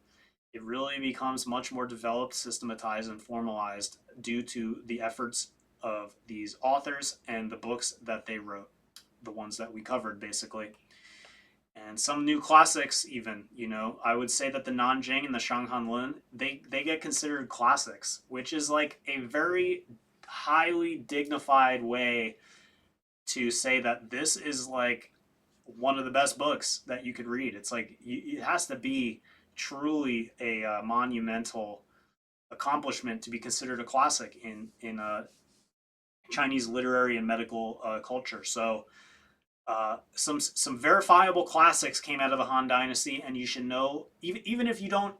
[SPEAKER 1] it really becomes much more developed, systematized, and formalized due to the efforts of these authors and the books that they wrote. The ones that we covered basically, and some new classics even. I would say that the Nanjing and the Shang Han Lun, they get considered classics, which is like a very highly dignified way to say that this is like one of the best books that you could read. It's like it has to be truly a monumental accomplishment to be considered a classic in Chinese literary and medical culture. So some verifiable classics came out of the Han Dynasty, and you should know, even if you don't,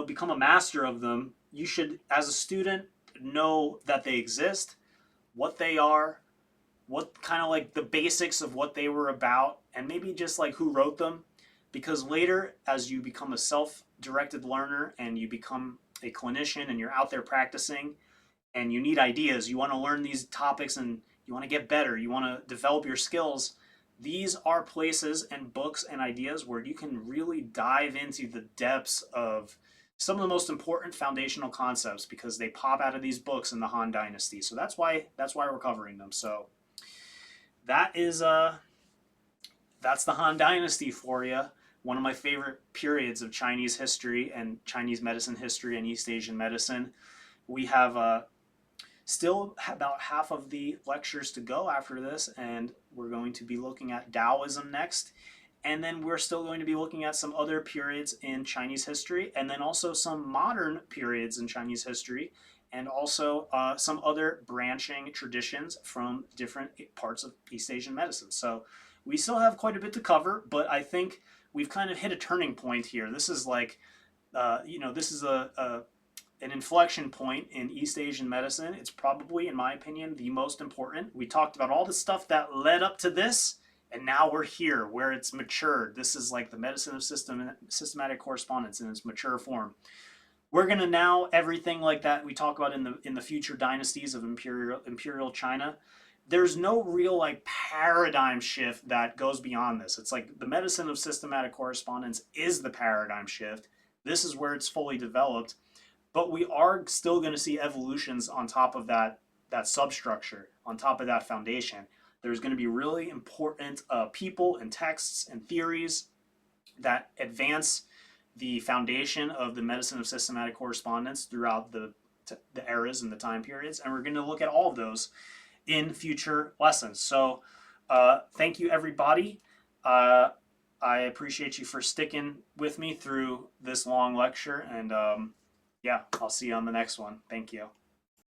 [SPEAKER 1] become a master of them, you should, as a student, know that they exist, what they are, what kind of like the basics of what they were about, and maybe just like who wrote them. Because later, as you become a self-directed learner and you become a clinician and you're out there practicing and you need ideas, you want to learn these topics and you want to get better, you want to develop your skills, these are places and books and ideas where you can really dive into the depths of some of the most important foundational concepts, because they pop out of these books in the Han Dynasty. So that's why we're covering them. So that's the Han Dynasty for you. One of my favorite periods of Chinese history and Chinese medicine history and East Asian medicine. We have still about half of the lectures to go after this, and we're going to be looking at Taoism next. And then we're still going to be looking at some other periods in Chinese history, and then also some modern periods in Chinese history, and also some other branching traditions from different parts of East Asian medicine. So we still have quite a bit to cover, but I think we've kind of hit a turning point here. This is like, this is an inflection point in East Asian medicine. It's probably, in my opinion, the most important. We talked about all the stuff that led up to this, and now we're here where it's matured. This is like the medicine of systematic correspondence in its mature form. We're gonna now everything like that we talk about in the future dynasties of imperial China. There's no real like paradigm shift that goes beyond this. It's like the medicine of systematic correspondence is the paradigm shift. This is where it's fully developed, but we are still going to see evolutions on top of that substructure, on top of that foundation. There's going to be really important people and texts and theories that advance the foundation of the medicine of systematic correspondence throughout the eras and the time periods, and we're going to look at all of those in future lessons. So thank you, everybody. I appreciate you for sticking with me through this long lecture, and yeah, I'll see you on the next one. Thank you.